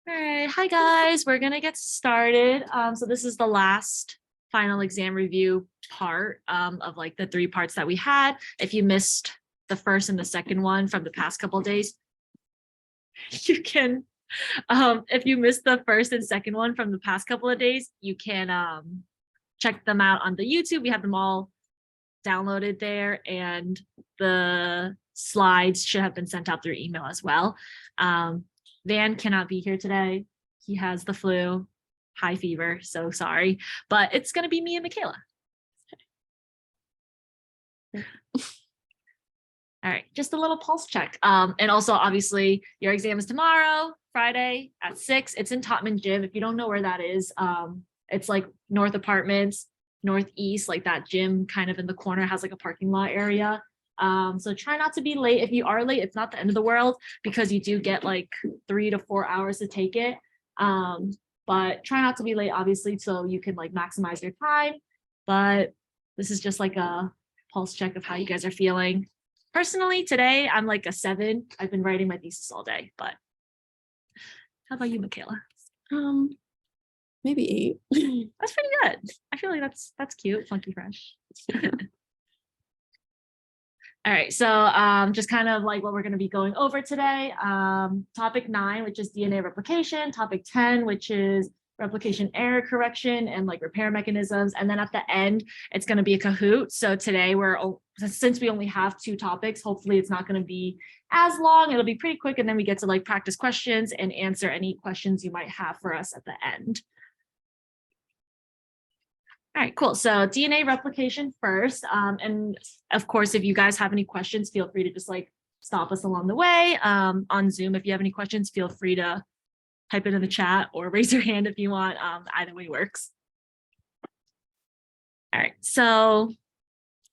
All right, hi guys, we're gonna get started. So this is the last final exam review part of like the three parts that we had. If you missed the first and the second one from the past couple of days, you can, if you missed the first and second one from the past couple of days, you can check them out on the YouTube. We have them all downloaded there, and the slides should have been sent out through email as well. Van cannot be here today. He has the flu, high fever, so sorry, but it's going to be me and Michaela. All right, just a little pulse check. And also, obviously, your exam is tomorrow, Friday at 6. It's in Topman Gym. If you don't know where that is, it's like North Apartments, Northeast, like that gym kind of in the corner has like a parking lot area. So try not to be late. If you are late, it's not the end of the world because you do get like 3 to 4 hours to take it. But try not to be late, obviously, so you can like maximize your time. But this is just like a pulse check of how you guys are feeling. Personally, today I'm like a 7. I've been writing my thesis all day, but how about you, Michaela? Maybe 8. That's pretty good. I feel like that's cute, funky, fresh. All right, so just kind of like what we're going to be going over today. Topic 9, which is DNA replication. Topic 10, which is replication error correction and like repair mechanisms. And then at the end, it's going to be a Kahoot. So today since we only have 2 topics, hopefully it's not going to be as long. It'll be pretty quick. And then we get to like practice questions and answer any questions you might have for us at the end. All right, cool. So DNA replication first. And of course, if you guys have any questions, feel free to just like stop us along the way. On Zoom, if you have any questions, feel free to type it in the chat or raise your hand if you want. Either way works. All right, so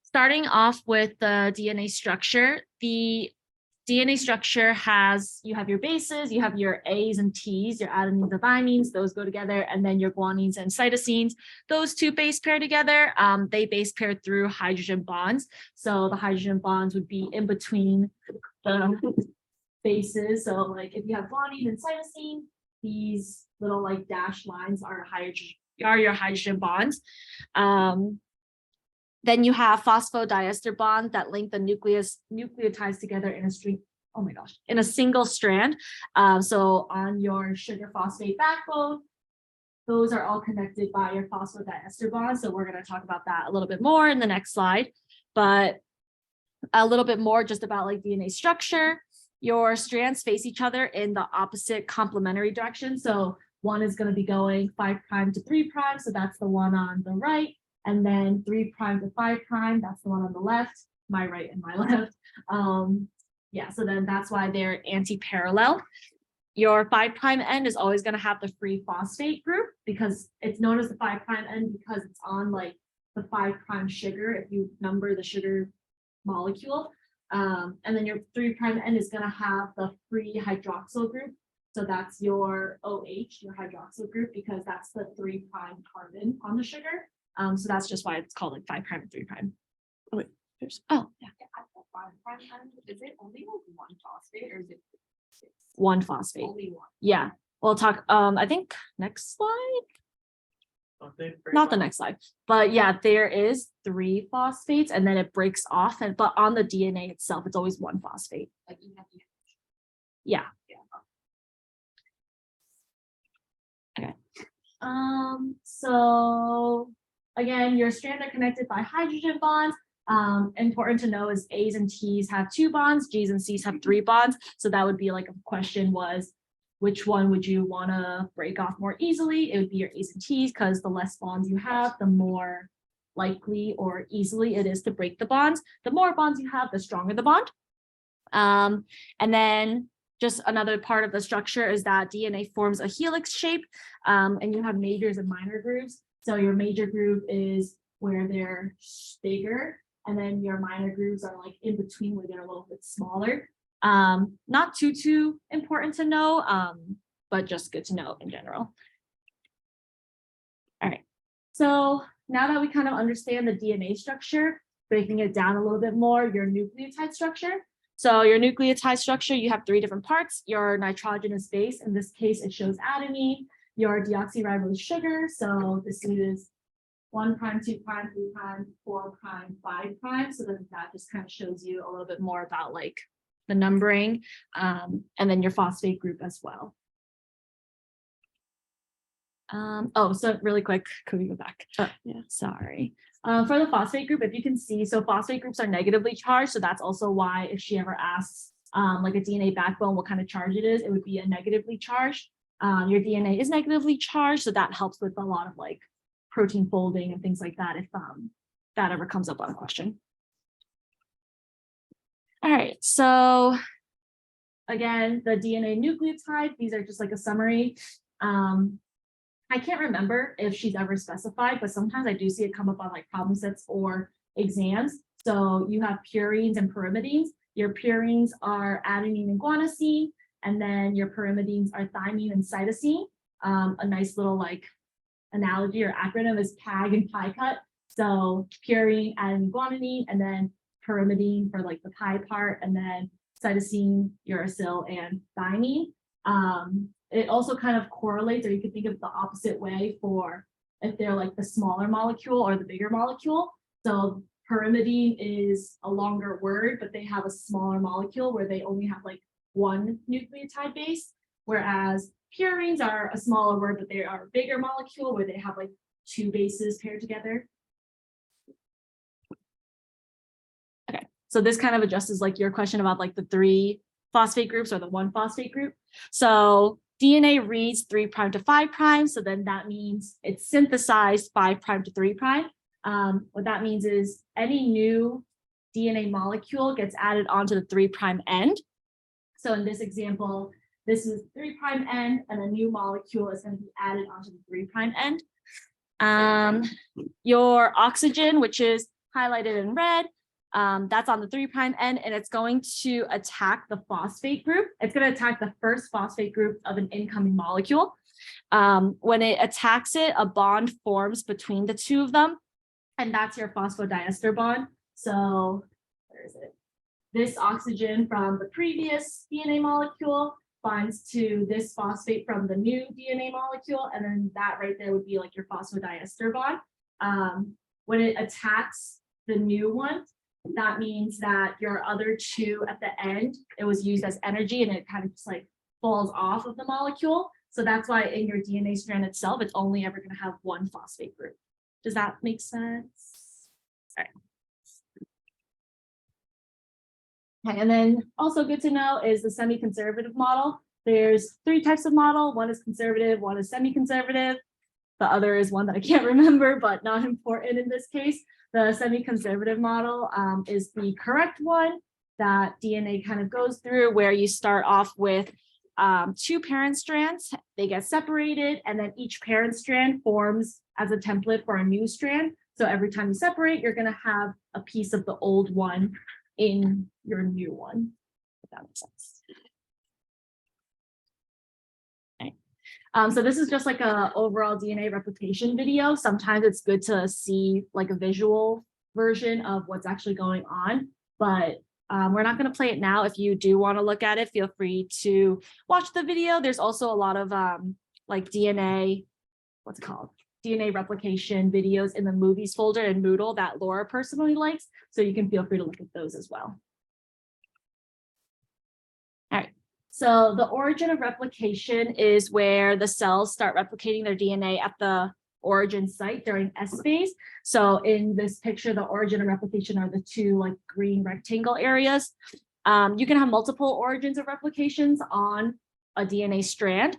starting off with the DNA structure, the DNA structure you have your bases, you have your A's and T's, your adenines and thymines, those go together, and then your guanines and cytosines. Those 2 base pair together. They base pair through hydrogen bonds. So the hydrogen bonds would be in between the bases. So like if you have guanine and cytosine, these little like dashed lines are your hydrogen bonds. Then you have phosphodiester bonds that link the nucleotides together in a string. Oh my gosh, in a single strand. So on your sugar phosphate backbone, those are all connected by your phosphodiester bonds. So we're going to talk about that a little bit more in the next slide, but a little bit more just about like DNA structure. Your strands face each other in the opposite complementary direction. So one is going to be going 5' to 3'. So that's the one on the right. And then 3' to 5', that's the one on the left, my right and my left. Yeah, so then that's why they're anti-parallel. Your 5' end is always going to have the free phosphate group because it's known as the 5' end because it's on like the 5' sugar if you number the sugar molecule. And then your 3' end is going to have the free hydroxyl group. So that's your OH, your hydroxyl group, because that's the 3' carbon on the sugar. So that's just why it's called like 5' and 3'. Oh, wait, yeah. At the 5' end, is it only like one phosphate or is it 6? One phosphate. Only one. Yeah. We'll talk, I think next slide. Not the next slide, but yeah, there is 3 phosphates and then it breaks off. But on the DNA itself, it's always 1 phosphate. Like you have to. Yeah. Yeah. Okay. So again, your strands are connected by hydrogen bonds. Important to know is A's and T's have 2 bonds, G's and C's have 3 bonds. So that would be like a question was, which one would you want to break off more easily? It would be your A's and T's because the less bonds you have, the more likely or easily it is to break the bonds. The more bonds you have, the stronger the bond. And then just another part of the structure is that DNA forms a helix shape, and you have majors and minor grooves. So your major groove is where they're bigger, and then your minor grooves are like in between where they're a little bit smaller. Not too important to know, but just good to know in general. All right, so now that we kind of understand the DNA structure, breaking it down a little bit more, your nucleotide structure. So your nucleotide structure, you have 3 different parts. Your nitrogenous base, in this case, it shows adenine. Your deoxyribose sugar, so this is 1', 2', 3', 4', 5'. So then that just kind of shows you a little bit more about like the numbering, and then your phosphate group as well. Oh, so really quick, could we go back? Yeah, sorry. For the phosphate group, if you can see, so phosphate groups are negatively charged. So that's also why if she ever asks like a DNA backbone, what kind of charge it is, it would be a negatively charged. Your DNA is negatively charged, so that helps with a lot of like protein folding and things like that if that ever comes up on a question. All right, so again, the DNA nucleotide, these are just like a summary. I can't remember if she's ever specified, but sometimes I do see it come up on like problem sets or exams. So you have purines and pyrimidines. Your purines are adenine and guanosine, and then your pyrimidines are thymine and cytosine. A nice little like analogy or acronym is PAG and PICUT. So purine, adenine, guanine, and then pyrimidine for like the pi part, and then cytosine, uracil, and thymine. It also kind of correlates, or you could think of it the opposite way for if they're like the smaller molecule or the bigger molecule. So pyrimidine is a longer word, but they have a smaller molecule where they only have like 1 nucleotide base, whereas purines are a smaller word, but they are a bigger molecule where they have like 2 bases paired together. Okay, so this kind of addresses like your question about like the 3 phosphate groups or the 1 phosphate group. So DNA reads 3' to 5', so then that means it's synthesized 5' to 3'. What that means is any new DNA molecule gets added onto the 3' end. So in this example, this is 3' end, and a new molecule is going to be added onto the 3' end. Your oxygen, which is highlighted in red, that's on the 3' end, and it's going to attack the phosphate group. It's going to attack the first phosphate group of an incoming molecule. When it attacks it, a bond forms between the 2 of them, and that's your phosphodiester bond. So where is it? This oxygen from the previous DNA molecule binds to this phosphate from the new DNA molecule, and then that right there would be like your phosphodiester bond. When it attacks the new one, that means that your other 2 at the end, it was used as energy and it kind of just like falls off of the molecule. So that's why in your DNA strand itself, it's only ever going to have 1 phosphate group. Does that make sense? All right. Okay, and then also good to know is the semi-conservative model. There's 3 types of model. 1 is conservative, 1 is semi-conservative. The other is one that I can't remember, but not important in this case. The semi-conservative model is the correct one that DNA kind of goes through, where you start off with 2 parent strands, they get separated, and then each parent strand forms as a template for a new strand. So every time you separate, you're going to have a piece of the old one in your new one, if that makes sense. Okay. So this is just like a overall DNA replication video. Sometimes it's good to see like a visual version of what's actually going on, but we're not going to play it now. If you do want to look at it, feel free to watch the video. There's also a lot of like DNA, what's it called? DNA replication videos in the movies folder in Moodle that Laura personally likes. So you can feel free to look at those as well. All right. So the origin of replication is where the cells start replicating their DNA at the origin site during S phase. So in this picture, the origin of replication are the 2 like green rectangle areas. You can have multiple origins of replications on a DNA strand.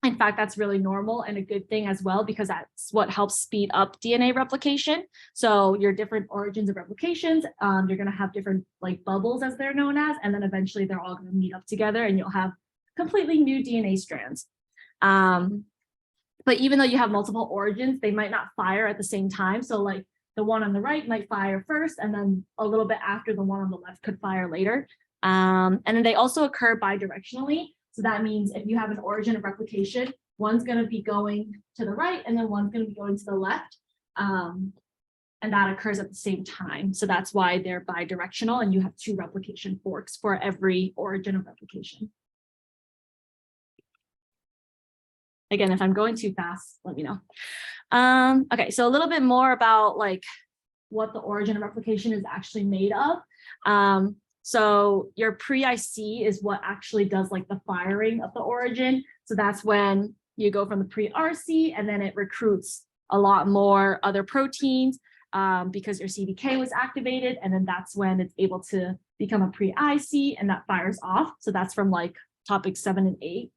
In fact, that's really normal and a good thing as well, because that's what helps speed up DNA replication. So your different origins of replications, you're going to have different like bubbles, as they're known as, and then eventually they're all going to meet up together and you'll have completely new DNA strands. But even though you have multiple origins, they might not fire at the same time. So like the one on the right might fire first, and then a little bit after the one on the left could fire later. And then they also occur bidirectionally. So that means if you have an origin of replication, one's going to be going to the right and then one's going to be going to the left. and that occurs at the same time. So that's why they're bidirectional, and you have 2 replication forks for every origin of replication. Again, if I'm going too fast, let me know. Okay, so a little bit more about like what the origin of replication is actually made of. So your pre-IC is what actually does like the firing of the origin. So that's when you go from the pre-RC and then it recruits a lot more other proteins because your CDK was activated, and then that's when it's able to become a pre-IC and that fires off. So that's from like topics 7 and 8.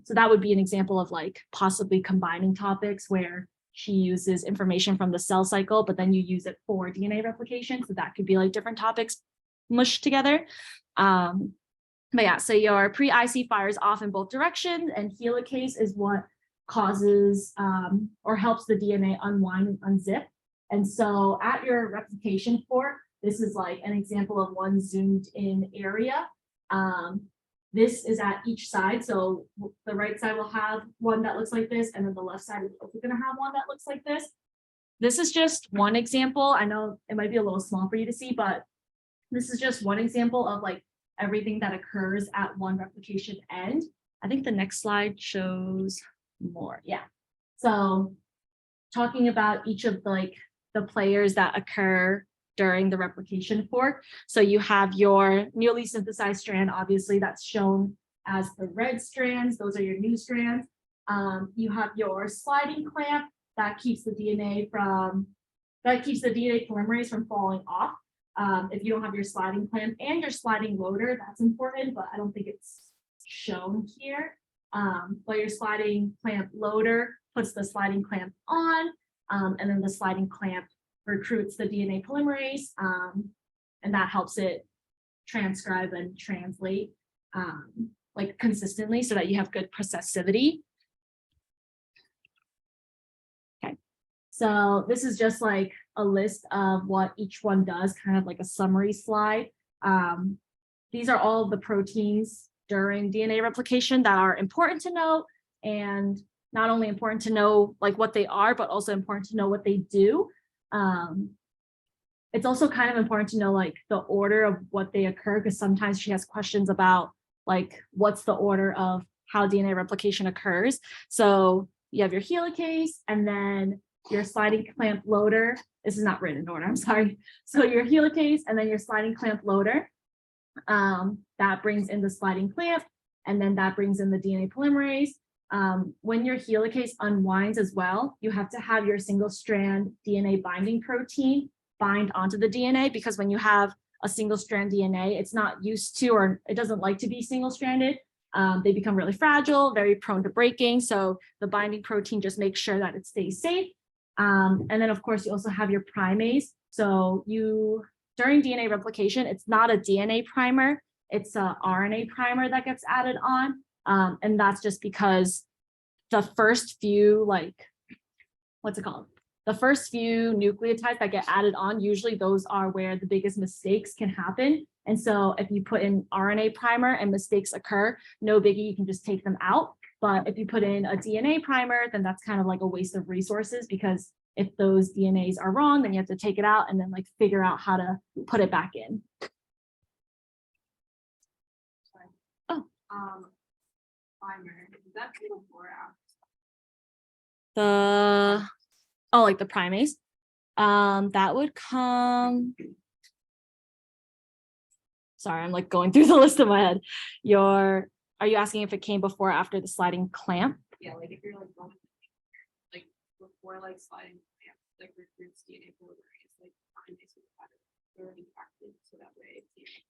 So that would be an example of like possibly combining topics where she uses information from the cell cycle, but then you use it for DNA replication. So that could be like different topics mushed together. But yeah, so your pre-IC fires off in both directions, and helicase is what causes or helps the DNA unwind and unzip. And so at your replication fork, this is like an example of one zoomed in area. This is at each side. So the right side will have one that looks like this, and then the left side is also going to have one that looks like this. This is just one example. I know it might be a little small for you to see, but this is just one example of like everything that occurs at one replication end. I think the next slide shows more. Yeah. So talking about each of the players that occur during the replication fork. So you have your newly synthesized strand, obviously that's shown as the red strands. Those are your new strands. You have your sliding clamp that keeps the DNA polymerase from falling off. If you don't have your sliding clamp and your sliding loader, that's important, but I don't think it's shown here. But your sliding clamp loader puts the sliding clamp on, and then the sliding clamp recruits the DNA polymerase, and that helps it transcribe and translate like consistently so that you have good processivity. Okay, so this is just like a list of what each one does, kind of like a summary slide. These are all of the proteins during DNA replication that are important to know, and not only important to know like what they are, but also important to know what they do. It's also kind of important to know like the order of what they occur, because sometimes she has questions about like what's the order of how DNA replication occurs. So you have your helicase and then your sliding clamp loader. This is not written in order, I'm sorry. So your helicase and then your sliding clamp loader. That brings in the sliding clamp, and then that brings in the DNA polymerase. When your helicase unwinds as well, you have to have your single strand DNA binding protein bind onto the DNA, because when you have a single strand DNA, it's not used to, or it doesn't like to be single stranded. They become really fragile, very prone to breaking. So the binding protein just makes sure that it stays safe. And then of course you also have your primase. So during DNA replication, it's not a DNA primer, it's a RNA primer that gets added on. And that's just because the first few, the first few nucleotides that get added on, usually those are where the biggest mistakes can happen. And so if you put in RNA primer and mistakes occur, no biggie, you can just take them out. But if you put in a DNA primer, then that's kind of like a waste of resources, because if those DNAs are wrong, then you have to take it out and then like figure out how to put it back in. Sorry. Oh. Primer, is that before or after? Like the primase. That would come. Sorry, I'm like going through the list in my head. Are you asking if it came before or after the sliding clamp? Yeah, like if you're like going like before like sliding clamp, like recruits DNA polymerase, like primase would have already active, so that way it's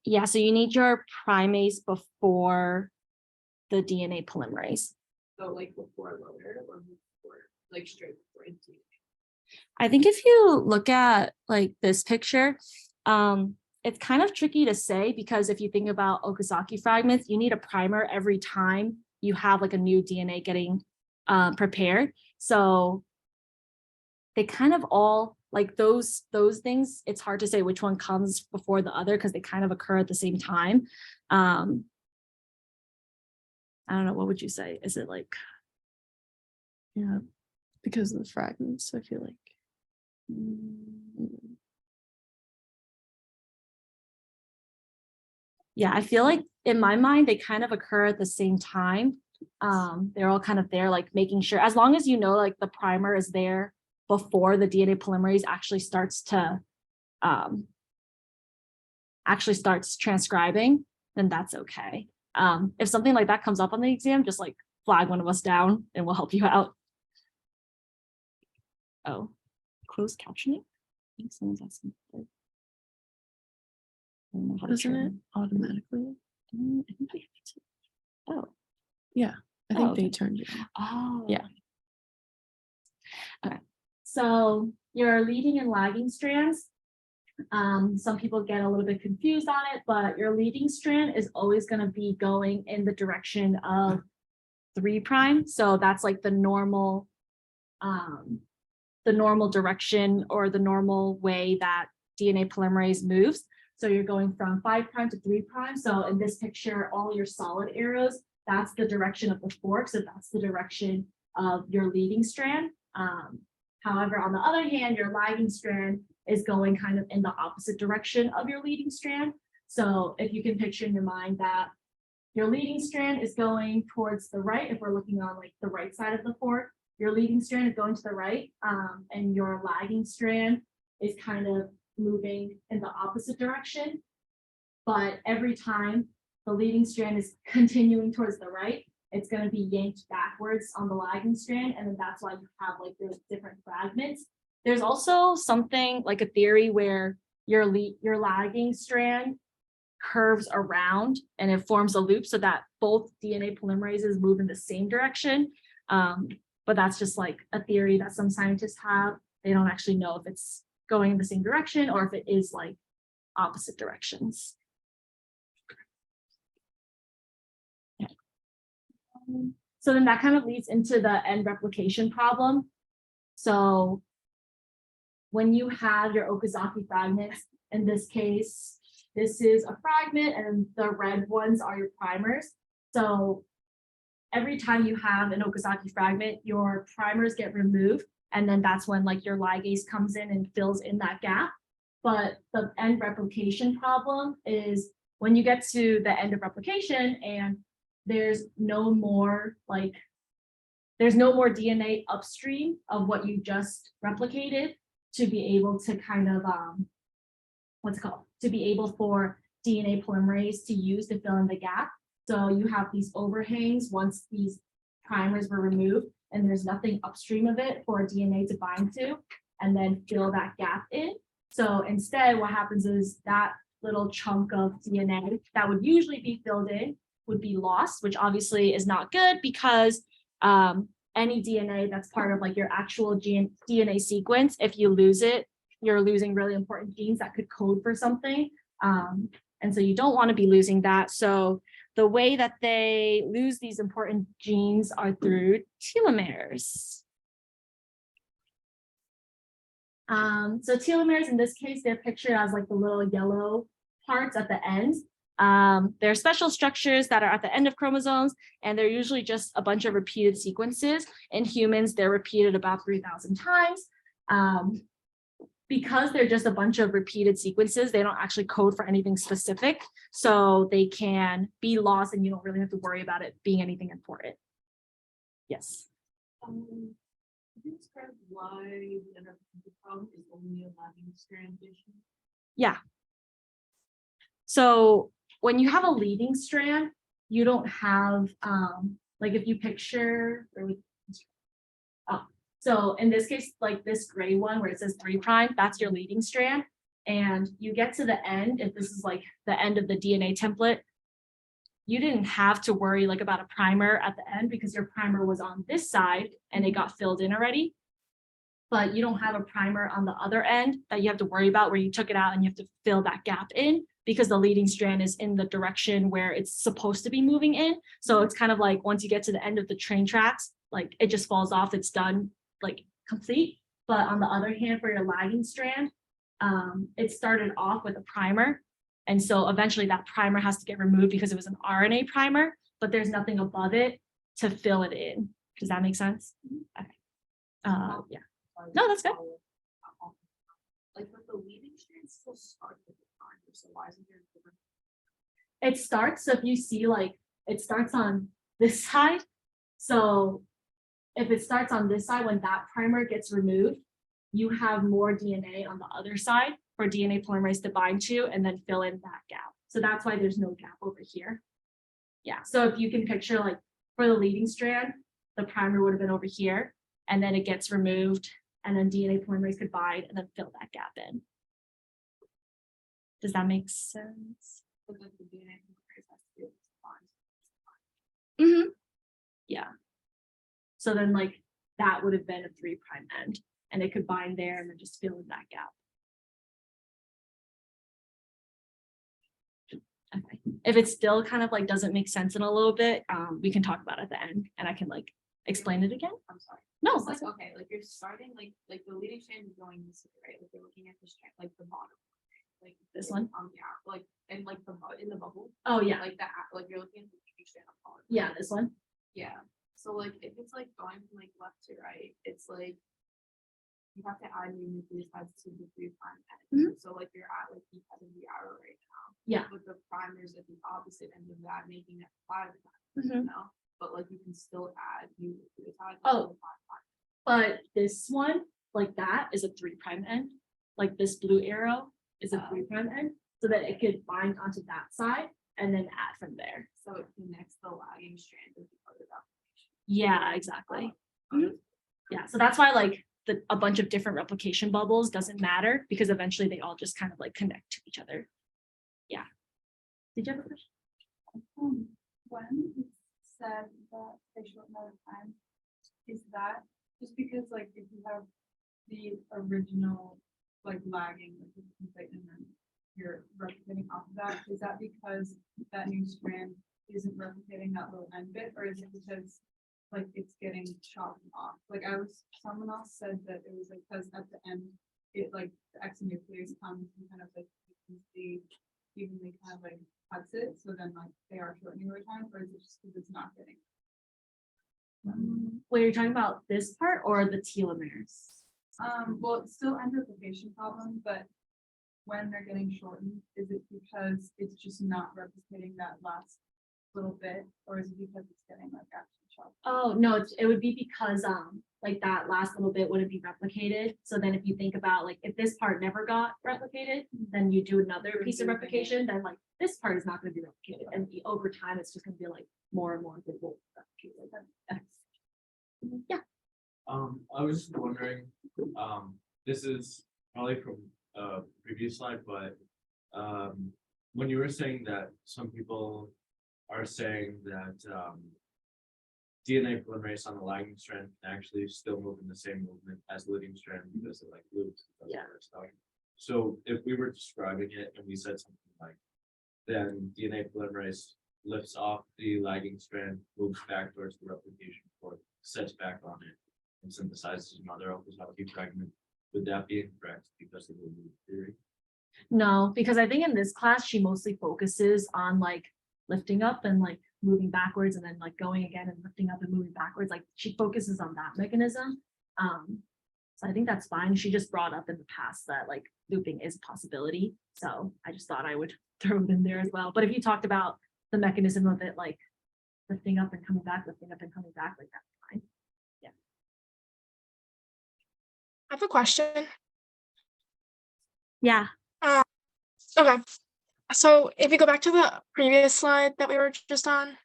Yeah, so you need your primase before the DNA polymerase. So like before loader or before like straight before DNA? I think if you look at like this picture, it's kind of tricky to say, because if you think about Okazaki fragments, you need a primer every time you have like a new DNA getting prepared. So they kind of all like those things, it's hard to say which one comes before the other because they kind of occur at the same time. I don't know, what would you say? Is it like, Yeah, because of the fragments, I feel like. Yeah, I feel like in my mind, they kind of occur at the same time. They're all kind of there, like making sure, as long as you know, like the primer is there before the DNA polymerase actually starts transcribing, then that's okay. If something like that comes up on the exam, just like flag one of us down and we'll help you out. Oh, closed captioning? I think someone's asking. I don't know how to Doesn't it turn- automatically? I think we have to. Oh. Yeah, I Oh, think okay. they turned it on. Oh. Yeah. Okay. So your leading and lagging strands. Some people get a little bit confused on it, but your leading strand is always going to be going in the direction of 3'. So that's like the normal direction or the normal way that DNA polymerase moves. So you're going from 5' to 3'. So in this picture, all your solid arrows, that's the direction of the fork. So that's the direction of your leading strand. However, on the other hand, your lagging strand is going kind of in the opposite direction of your leading strand. So if you can picture in your mind that your leading strand is going towards the right, if we're looking on like the right side of the fork, your leading strand is going to the right, and your lagging strand is kind of moving in the opposite direction. But every time the leading strand is continuing towards the right, it's going to be yanked backwards on the lagging strand, and then that's why you have like those different fragments. There's also something like a theory where your lagging strand curves around and it forms a loop so that both DNA polymerases move in the same direction. But that's just like a theory that some scientists have. They don't actually know if it's going in the same direction or if it is like opposite directions. Yeah. So then that kind of leads into the end replication problem. So when you have your Okazaki fragments, in this case, this is a fragment and the red ones are your primers. So every time you have an Okazaki fragment, your primers get removed. And then that's when like your ligase comes in and fills in that gap. But the end replication problem is when you get to the end of replication and there's no more DNA upstream of what you just replicated to be able to kind of to be able for DNA polymerase to use to fill in the gap. So you have these overhangs once these primers were removed, and there's nothing upstream of it for DNA to bind to and then fill that gap in. So instead, what happens is that little chunk of DNA that would usually be filled in would be lost, which obviously is not good because any DNA that's part of like your actual DNA sequence, if you lose it, you're losing really important genes that could code for something. And so you don't want to be losing that. So the way that they lose these important genes are through telomeres. So telomeres, in this case, they're pictured as like the little yellow parts at the end. They're special structures that are at the end of chromosomes, and they're usually just a bunch of repeated sequences. In humans, they're repeated about 3,000 times. Because they're just a bunch of repeated sequences, they don't actually code for anything specific. So they can be lost and you don't really have to worry about it being anything important. Yes. Can you describe why the end replication problem is only a lagging strand issue? Yeah. So when you have a leading strand, you don't have, like if you picture, so in this case, like this gray one where it says 3', that's your leading strand. And you get to the end, if this is like the end of the DNA template, you didn't have to worry like about a primer at the end because your primer was on this side and it got filled in already. But you don't have a primer on the other end that you have to worry about where you took it out and you have to fill that gap in because the leading strand is in the direction where it's supposed to be moving in. So it's kind of like once you get to the end of the train tracks, like it just falls off, it's done, like complete. But on the other hand, for your lagging strand, it started off with a primer. And so eventually that primer has to get removed because it was an RNA primer, but there's nothing above it to fill it in. Does that make sense? Okay. Yeah. No, that's good. like with the leading strands still start with the primer, so why isn't there a different? It starts, so if you see like, it starts on this side. So if it starts on this side, when that primer gets removed, you have more DNA on the other side for DNA polymerase to bind to and then fill in that gap. So that's why there's no gap over here. Yeah, so if you can picture like for the leading strand, the primer would have been over here and then it gets removed and then DNA polymerase could bind and then fill that gap in. Does that make sense? But then the DNA polymerase has to be able to bind. Yeah. So then like that would have been a 3' end and it could bind there and then just fill in that gap. Okay, if it still kind of like doesn't make sense in a little bit, we can talk about it at the end and I can like explain it again. I'm sorry. No, It's that's like, okay, like you're starting like the leading strand is going this way, right? Like you're looking at the strand, like the bottom. Like This one? Yeah, like and like in the bubble. Oh yeah, Like that, like you're looking at the leading strand of polymer. yeah, this one. Yeah, so like if it's like going from like left to right, it's like you have to add new nucleotides to the 3' end. So like you're at like the head of the arrow right now. Yeah. With the primers at the opposite end of that, making it 5', Mhm. you know, but like you can still add new nucleotides. Oh. to the 5'. But this one, like that is a 3' end. Like this blue arrow is a 3' end, so that it could bind onto that side and then add from there. So it connects the lagging strand with the other application. Yeah, exactly. Yeah, so that's why like a bunch of different replication bubbles doesn't matter because eventually they all just kind of like connect to each other. Yeah. Did you have a question? When it said that they shorten out of time, is that just because like if you have the original like lagging, like you can say, and then you're replicating off of that, is that because that new strand isn't replicating that little end bit, or is it because like it's getting chopped off? Like someone else said that it was like because at the end, it like the exonuclease comes and kind of like you can see evenly kind of like cuts it, so then like they are shortening over time, or is it just because it's not getting? Wait, you're talking about this part or the telomeres? Well, it's still end replication problem, but when they're getting shortened, is it because it's just not replicating that last little bit, or is it because it's getting like actually chopped? Oh, no, it would be because like that last little bit wouldn't be replicated. So then if you think about like if this part never got replicated, then you do another piece of replication, then like this part is not going to be replicated. And over time, it's just going to be like more and more people replicated. Yeah. I was just wondering, this is probably from a previous slide, but when you were saying that some people are saying that DNA polymerase on the lagging strand can actually still move in the same movement as the leading strand because it like loops. Yeah. So if we were describing it and we said something like, then DNA polymerase lifts off the lagging strand, moves back towards the replication fork, sets back on it, and synthesizes another alpha-healthy fragment. Would that be incorrect because of the loop theory? No, because I think in this class, she mostly focuses on like lifting up and like moving backwards and then like going again and lifting up and moving backwards. Like she focuses on that mechanism. So I think that's fine. She just brought up in the past that like looping is a possibility. So I just thought I would throw it in there as well. But if you talked about the mechanism of it, like lifting up and coming back, lifting up and coming back, like that's fine. I have a question. Yeah. Okay. So if you go back to the previous slide that we were just on,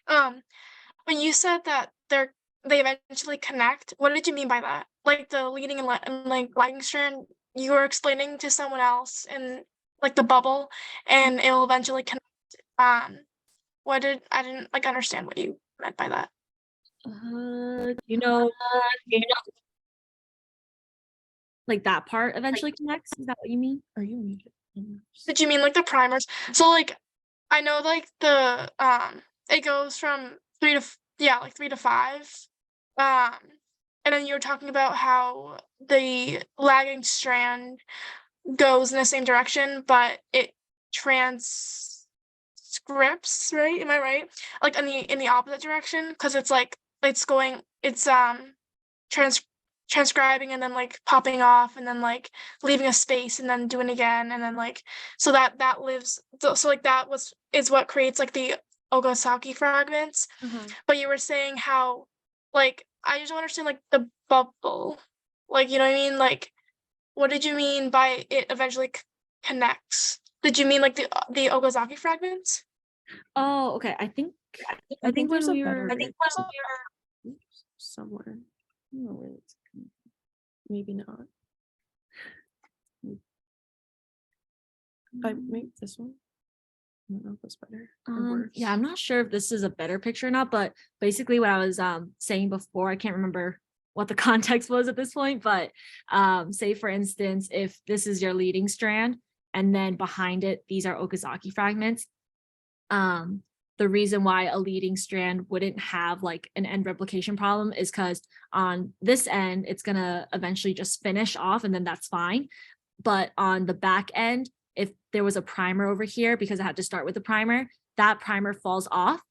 when you said that they eventually connect, what did you mean by that? Like the leading and like lagging strand, you were explaining to someone else in like the bubble, and it will eventually connect. I didn't like understand what you meant by that. You know, like that part eventually connects. Is that what you mean? Are you? Did you mean like the primers? So like, I know like the it goes from 3 to 5. And then you were talking about how the lagging strand goes in the same direction, but it transcripts, right? Am I right? Like in the opposite direction, because it's like it's transcribing and then like popping off and then like leaving a space and then doing it again and then like so that lives so like that is what creates like the Okazaki fragments. But you were saying how like I just don't understand like the bubble, like you know what I mean, like what did you mean by it eventually connects? Did you mean like the Okazaki fragments? Oh, okay. I think I think when there's a we better were Oops, somewhere. I don't know where it's maybe not. Maybe this one. I don't know if that's better or worse. yeah, I'm not sure if this is a better picture or not, but basically what I was saying before, I can't remember what the context was at this point, but say for instance, if this is your leading strand and then behind it, these are Okazaki fragments. The reason why a leading strand wouldn't have like an end replication problem is because on this end, it's gonna eventually just finish off and then that's fine. But on the back end, if there was a primer over here, because I had to start with a primer, that primer falls off.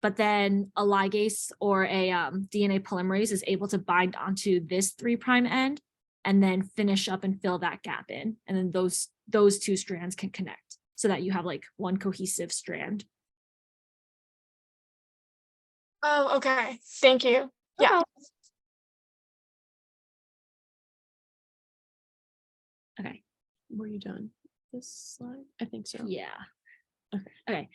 But then a ligase or a DNA polymerase is able to bind onto this 3' end and then finish up and fill that gap in. And then those two strands can connect so that you have like one cohesive strand. Oh, okay. Thank you. Yeah. Okay. Were you done this slide? I think so. Yeah. Okay. Okay.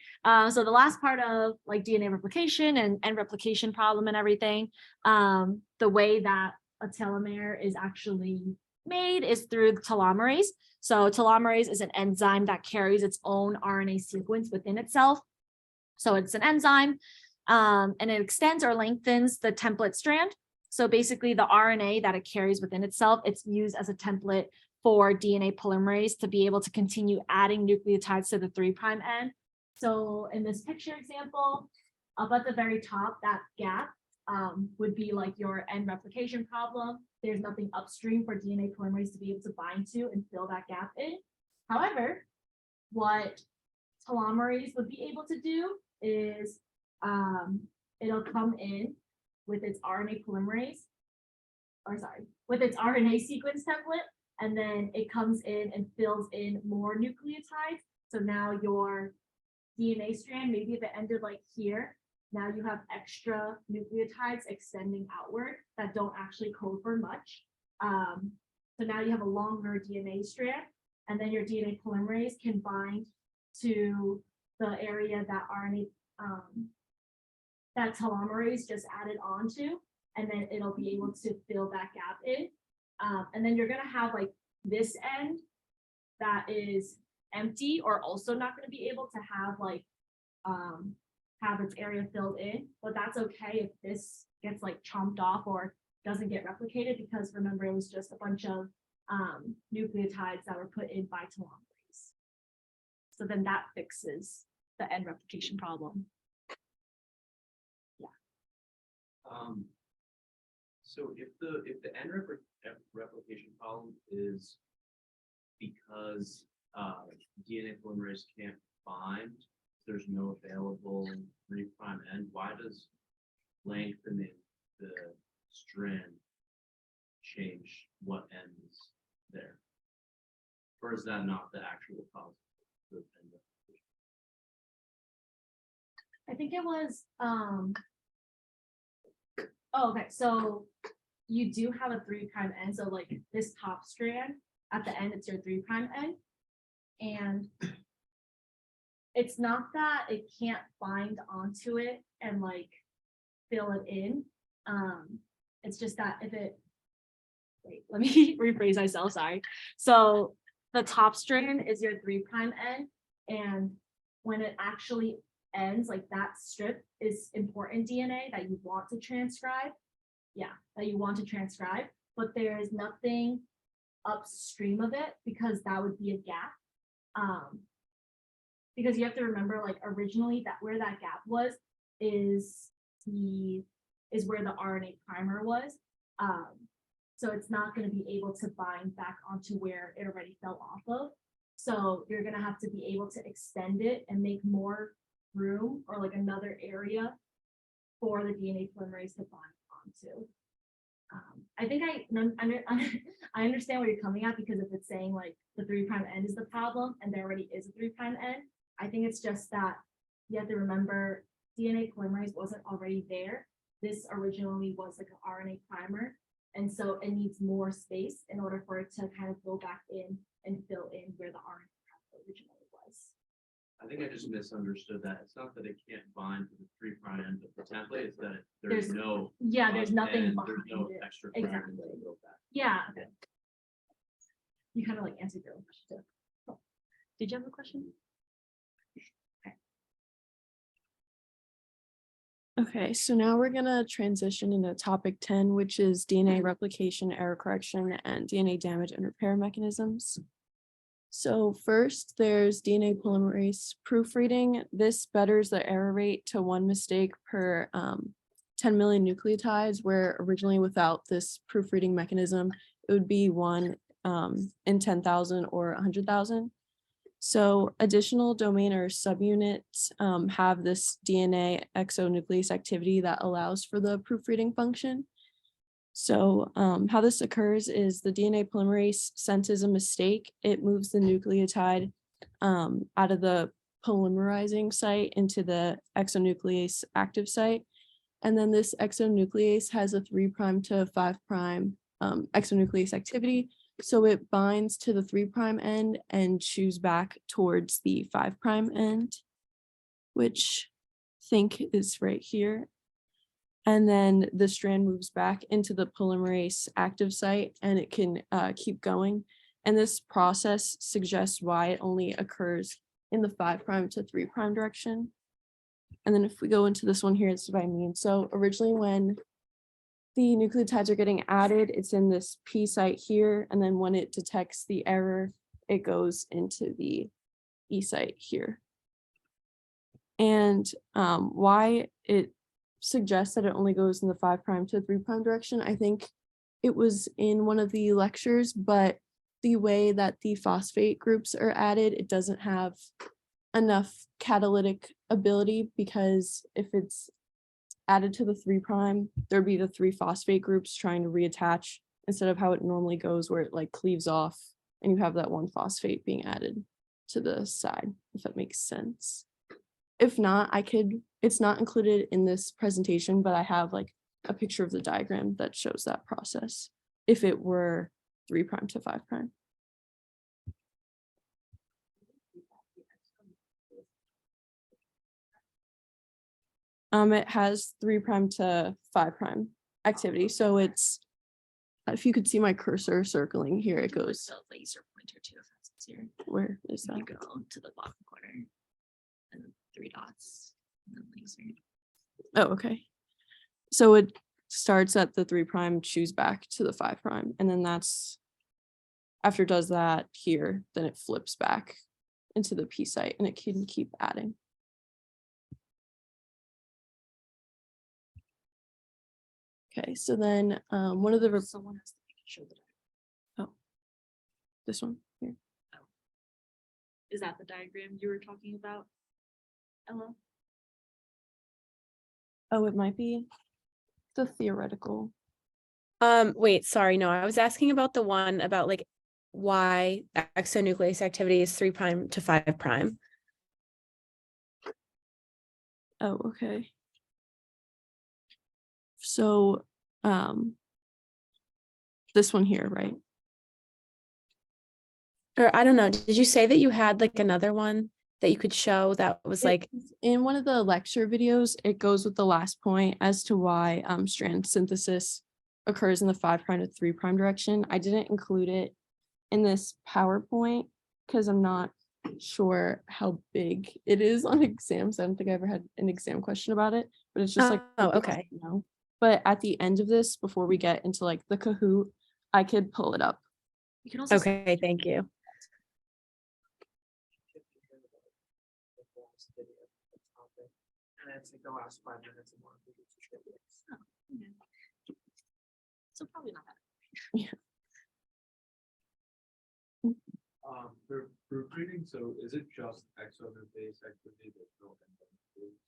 So the last part of like DNA replication and replication problem and everything, the way that a telomere is actually made is through the telomerase. So telomerase is an enzyme that carries its own RNA sequence within itself. So it's an enzyme, and it extends or lengthens the template strand. So basically the RNA that it carries within itself, it's used as a template for DNA polymerase to be able to continue adding nucleotides to the 3' end. So in this picture example, up at the very top, that gap would be like your end replication problem. There's nothing upstream for DNA polymerase to be able to bind to and fill that gap in. However, what telomerase would be able to do is it'll come in with its RNA polymerase, or sorry, with its RNA sequence template, and then it comes in and fills in more nucleotides. So now your DNA strand, maybe if it ended like here, now you have extra nucleotides extending outward that don't actually code for much. So now you have a longer DNA strand, and then your DNA polymerase can bind to the area that RNA, that telomerase just added onto, and then it'll be able to fill that gap in. And then you're gonna have like this end that is empty or also not gonna be able to have like have its area filled in, but that's okay if this gets like chomped off or doesn't get replicated, because remember it was just a bunch of nucleotides that were put in by telomerase. So then that fixes the end replication problem. So if the end replication problem is because DNA polymerase can't bind, there's no available 3' end, why does lengthening the strand change what ends there? Or is that not the actual cause of end replication? I think it was oh, okay, so you do have a 3' end. So like this top strand at the end, it's your 3' end. And it's not that it can't bind onto it and like fill it in. It's just that if it, wait, let me rephrase myself, sorry. So the top strand is your 3' end, and when it actually ends, like that strip is important DNA that you want to transcribe. Yeah, that you want to transcribe, but there is nothing upstream of it because that would be a gap. Because you have to remember, like originally that where that gap was is where the RNA primer was. So it's not going to be able to bind back onto where it already fell off of. So you're going to have to be able to extend it and make more room or like another area for the DNA polymerase to bind onto. I think I understand where you're coming at, because if it's saying like the 3' end is the problem and there already is a 3' end, I think it's just that you have to remember DNA polymerase wasn't already there. This originally was like an RNA primer. And so it needs more space in order for it to kind of go back in and fill in where the RNA primer originally was. I think I just misunderstood that. It's not that it can't bind to the 3' end of the template, it's that There's- there's no. Yeah, there's nothing and behind There's no it. extra. fragments Exactly. to go back. Yeah. You kind of like answered your own question too. Did you have a question? Okay, so now we're gonna transition into topic 10, which is DNA replication, error correction, and DNA damage and repair mechanisms. So first, there's DNA polymerase proofreading. This betters the error rate to 1 mistake per 10 million nucleotides, where originally without this proofreading mechanism, it would be 1 in 10,000 or 100,000. So additional domain or subunits have this DNA exonuclease activity that allows for the proofreading function. So how this occurs is the DNA polymerase senses a mistake. It moves the nucleotide out of the polymerizing site into the exonuclease active site. And then this exonuclease has a 3' to 5' exonuclease activity. So it binds to the 3' end and chews back towards the 5' end, which I think is right here. And then the strand moves back into the polymerase active site and it can keep going. And this process suggests why it only occurs in the 5' to 3' direction. And then if we go into this one here, it's what I mean. So originally when the nucleotides are getting added, it's in this P site here. And then when it detects the error, it goes into the E site here. And why it suggests that it only goes in the 5' to 3' direction, I think it was in one of the lectures, but the way that the phosphate groups are added, it doesn't have enough catalytic ability, because if it's added to the 3', there'd be the 3 phosphate groups trying to reattach instead of how it normally goes, where it like cleaves off and you have that 1 phosphate being added to the side, if that makes sense. If not, it's not included in this presentation, but I have like a picture of the diagram that shows that process if it were 3' to 5'. It has 3' to 5' activity. So it's, if you could see my cursor circling here, it goes, The laser pointer too, if that's easier. where is that? You go to the bottom corner and 3 dots and then laser. Oh, okay. So it starts at the 3', chews back to the 5', and then that's, after it does that here, then it flips back into the P site and it can keep adding. Okay, so then one of the, Someone has to show the. this one here. Is that the diagram you were talking about? Ella? Oh, it might be the theoretical. Wait, sorry, no, I was asking about the one about like why exonuclease activity is 3' to 5'. Oh, okay. So, this one here, right? Or I don't know, did you say that you had like another one that you could show that was like, In one of the lecture videos, it goes with the last point as to why strand synthesis occurs in the 5' to 3' direction. I didn't include it in this PowerPoint because I'm not sure how big it is on exams. I don't think I ever had an exam question about it, but it's just like, oh, okay. you know. But at the end of this, before we get into like the Kahoot, I could pull it up. You can also. Okay, thank you. And it's like the last 5 minutes or more. So probably not that. For proofreading, so is it just exonuclease activity? There's no endonuclease?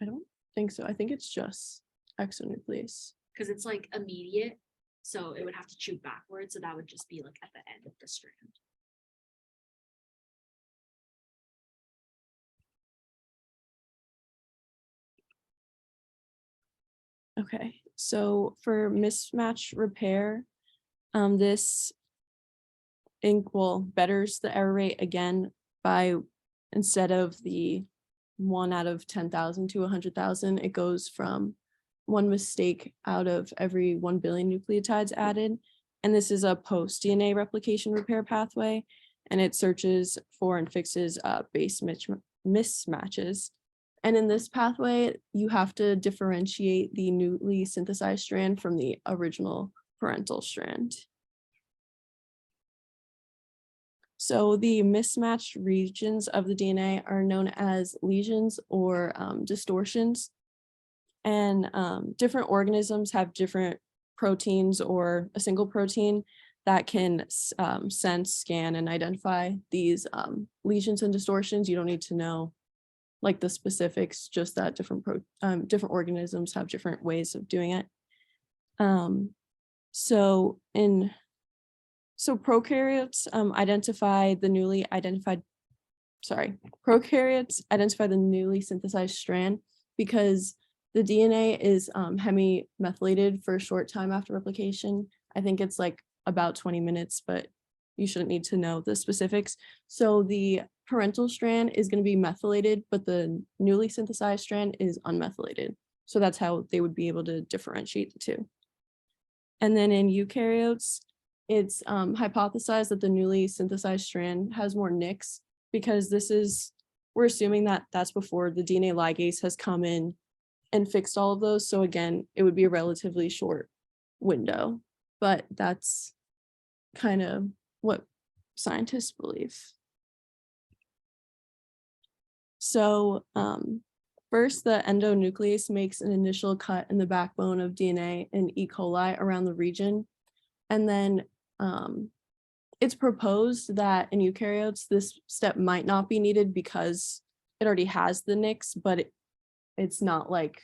I don't think so. I think it's just exonuclease. because it's like immediate. So it would have to chew backwards. So that would just be like at the end of the strand. Okay, so for mismatch repair, this betters the error rate again by, instead of the 1 out of 10,000 to 100,000, it goes from 1 mistake out of every 1 billion nucleotides added. And this is a post DNA replication repair pathway, and it searches for and fixes base mismatches. And in this pathway, you have to differentiate the newly synthesized strand from the original parental strand. So the mismatched regions of the DNA are known as lesions or distortions. And different organisms have different proteins or a single protein that can sense, scan, and identify these lesions and distortions. You don't need to know like the specifics, just that different organisms have different ways of doing it. So prokaryotes identify the newly synthesized strand because the DNA is hemimethylated for a short time after replication. I think it's like about 20 minutes, but you shouldn't need to know the specifics. So the parental strand is going to be methylated, but the newly synthesized strand is unmethylated. So that's how they would be able to differentiate the two. And then in eukaryotes, it's hypothesized that the newly synthesized strand has more nicks because we're assuming that that's before the DNA ligase has come in and fixed all of those. So again, it would be a relatively short window, but that's kind of what scientists believe. So first, the endonuclease makes an initial cut in the backbone of DNA in E. coli around the region. And then it's proposed that in eukaryotes, this step might not be needed because it already has the nicks, but it's not like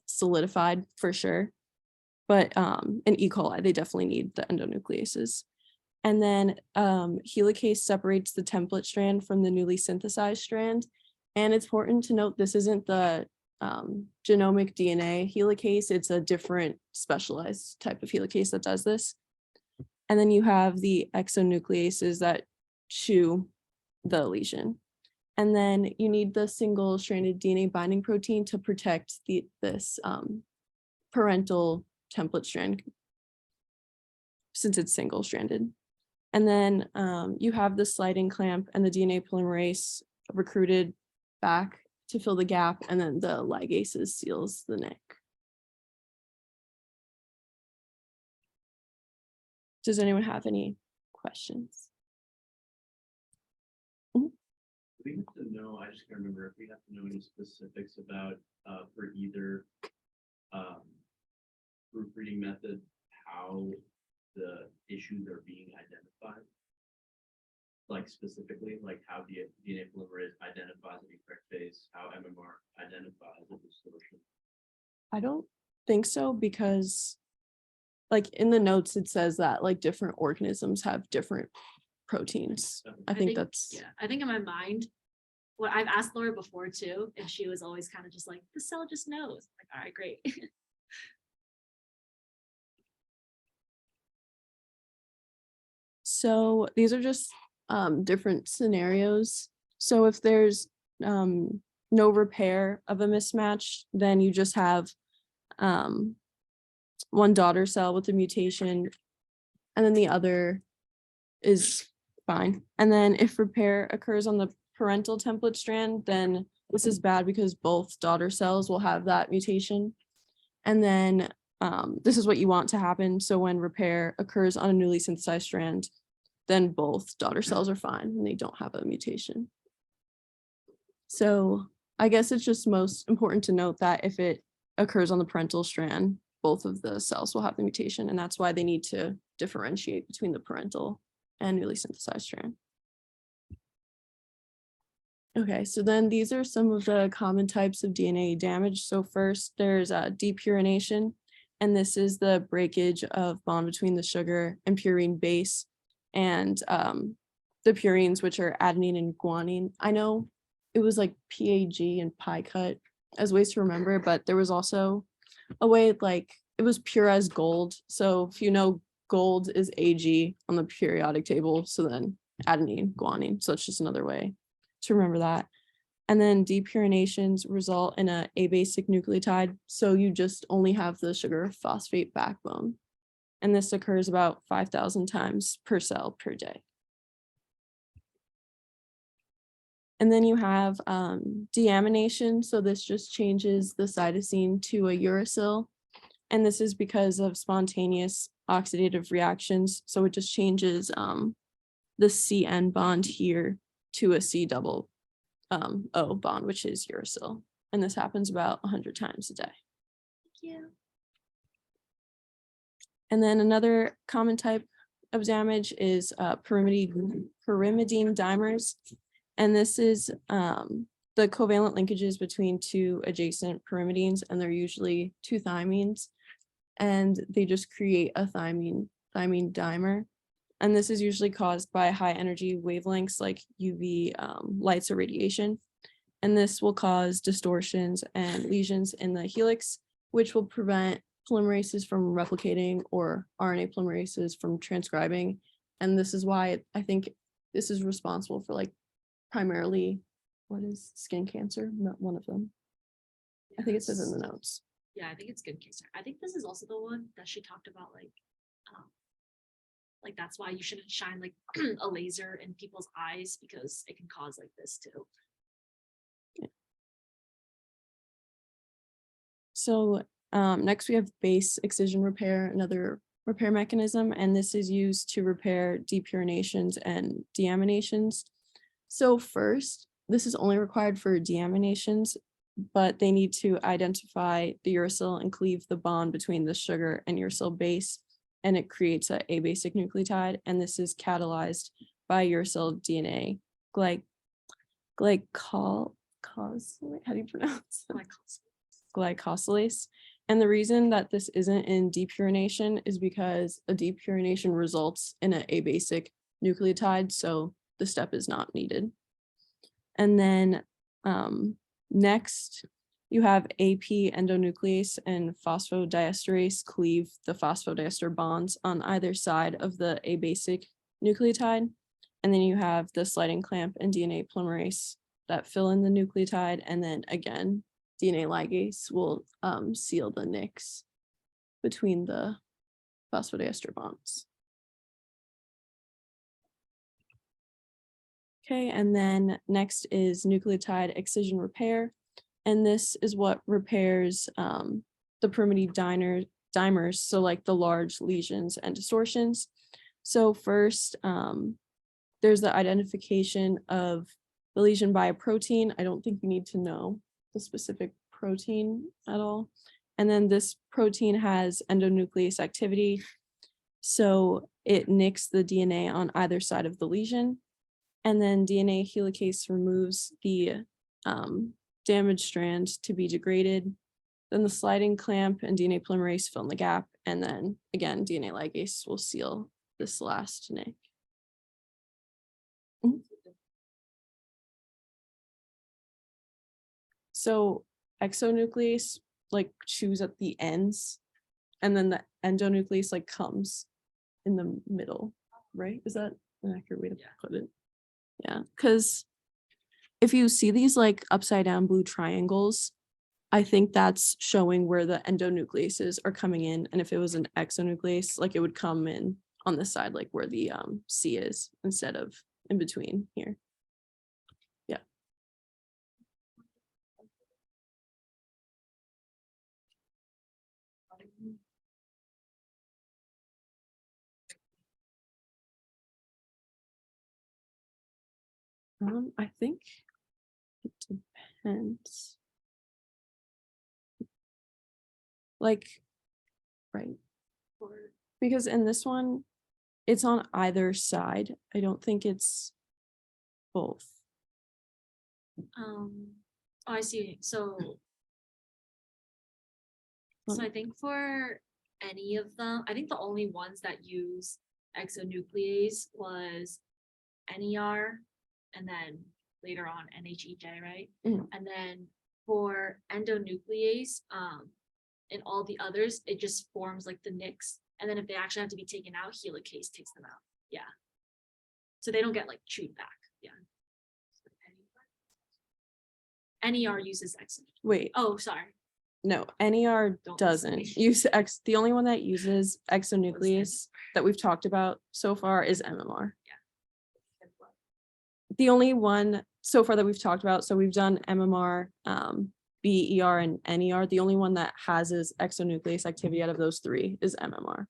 solidified for sure. But in E. coli, they definitely need the endonucleases. And then helicase separates the template strand from the newly synthesized strand. And it's important to note this isn't the genomic DNA helicase, it's a different specialized type of helicase that does this. And then you have the exonucleases that chew the lesion. And then you need the single stranded DNA binding protein to protect this parental template strand since it's single stranded. And then you have the sliding clamp and the DNA polymerase recruited back to fill the gap, and then the ligases seals the nick. Does anyone have any questions? We have to know, I just can't remember if we have to know any specifics about for either proofreading method, how the issues are being identified. Like specifically, like how the DNA polymerase identifies the correct base, how MMR identifies the distortion. I don't think so, because like in the notes, it says that like different organisms have different proteins. I think that's, yeah, I think in my mind, what I've asked Laura before too, and she was always kind of just like, the cell just knows. Like, all right, great. so these are just different scenarios. So if there's no repair of a mismatch, then you just have one daughter cell with a mutation, and then the other is fine. And then if repair occurs on the parental template strand, then this is bad because both daughter cells will have that mutation. And then this is what you want to happen. So when repair occurs on a newly synthesized strand, then both daughter cells are fine and they don't have a mutation. So I guess it's just most important to note that if it occurs on the parental strand, both of the cells will have the mutation, and that's why they need to differentiate between the parental and newly synthesized strand. Okay, so then these are some of the common types of DNA damage. So first, there's depurination, And this is the breakage of bond between the sugar and purine base and the purines, which are adenine and guanine. I know it was like PAG and pi cut as ways to remember, but there was also a way like it was pure as gold. So if you know gold is Ag on the periodic table, so then adenine, guanine. So it's just another way to remember that. And then depurinations result in a basic nucleotide. So you just only have the sugar phosphate backbone. And this occurs about 5,000 times per cell per day. And then you have deamination. So this just changes the cytosine to a uracil. And this is because of spontaneous oxidative reactions. So it just changes the CN bond here to a C double O bond, which is uracil. And this happens about 100 times a day. Thank you. And then another common type of damage is pyrimidine dimers. And this is the covalent linkages between two adjacent pyrimidines, and they're usually two thymines. And they just create a thymine dimer. And this is usually caused by high energy wavelengths like UV lights or radiation. And this will cause distortions and lesions in the helix, which will prevent polymerases from replicating or RNA polymerases from transcribing. And this is why I think this is responsible for like primarily, what is skin cancer? Not one of them. I think it says in the notes. Yeah, I think it's skin cancer. I think this is also the one that she talked about, like that's why you shouldn't shine like a laser in people's eyes because it can cause like this too. So next we have base excision repair, another repair mechanism, and this is used to repair depurinations and deaminations. So first, this is only required for deaminations, but they need to identify the uracil and cleave the bond between the sugar and uracil base, and it creates a basic nucleotide, and this is catalyzed by uracil DNA glycosylase. How do you pronounce it? Glycosylase. And the reason that this isn't in depurination is because a depurination results in a basic nucleotide, so the step is not needed. And then next, you have AP endonuclease and phosphodiesterase cleave the phosphodiester bonds on either side of the basic nucleotide. And then you have the sliding clamp and DNA polymerase that fill in the nucleotide. And then again, DNA ligase will seal the nicks between the phosphodiester bonds. Okay, and then next is nucleotide excision repair. And this is what repairs the pyrimidine dimers, so like the large lesions and distortions. So first, there's the identification of the lesion by a protein. I don't think you need to know the specific protein at all. And then this protein has endonuclease activity. So it nicks the DNA on either side of the lesion. And then DNA helicase removes the damaged strand to be degraded. Then the sliding clamp and DNA polymerase fill in the gap. And then again, DNA ligase will seal this last nick. So exonuclease like chews at the ends, and then the endonuclease like comes in the middle, right? Is that an accurate way to put it? Yeah, because if you see these like upside down blue triangles, I think that's showing where the endonucleases are coming in. And if it was an exonuclease, like it would come in on the side, like where the C is instead of in between here. Yeah. I think it depends. Like, right. Because in this one, it's on either side. I don't think it's both. Oh, I see. So I think for any of them. I think the only ones that use exonuclease was NER and then later on NHEJ, right? Mhm. And then for endonuclease, in all the others, it just forms like the nicks. And then if they actually have to be taken out, helicase takes them out. Yeah. So they don't get like chewed back. Yeah. NER uses exon. Wait, Oh, sorry. no, NER Don't doesn't listen. use the only one that uses exonuclease that we've talked about so far is MMR. The only one so far that we've talked about, so we've done MMR, BER and NER. The only one that has is exonuclease activity out of those three is MMR.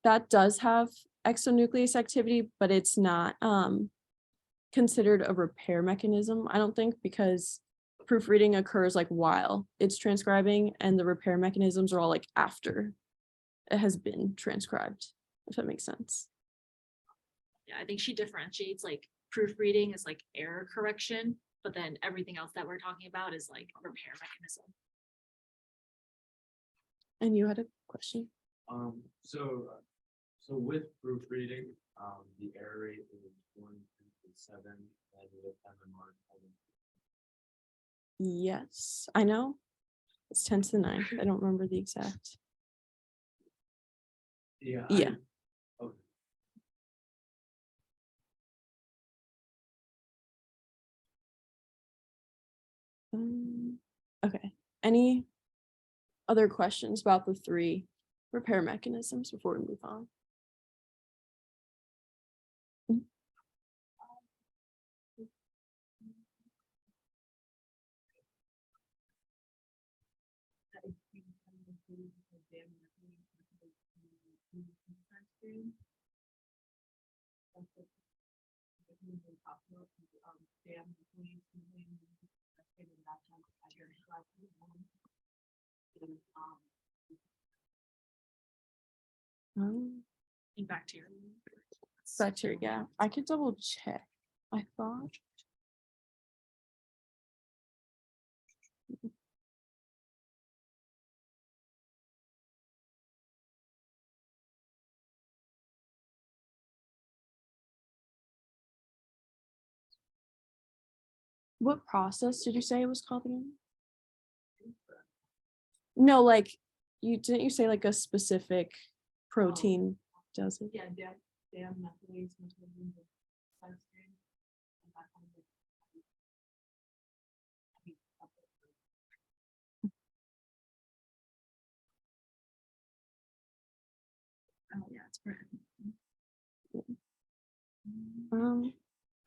That does have exonuclease activity, but it's not considered a repair mechanism, I don't think, because proofreading occurs like while it's transcribing and the repair mechanisms are all like after it has been transcribed, if that makes sense. Yeah, I think she differentiates like proofreading is like error correction, but then everything else that we're talking about is like repair mechanism. And you had a question? So with proofreading, the error rate is 1.7, and with MMR. Yes, I know. It's 10 to the 9th. I don't remember the exact. Yeah. Yeah. Okay. Okay, any other questions about the three repair mechanisms before we move on? In bacteria. Bacteria, yeah, I could double check. I thought. What process did you say it was called again? No, like, didn't you say like a specific protein does it? Yeah, damn methylase mechanism of sunscreen. And that kind of Oh, yeah, it's correct.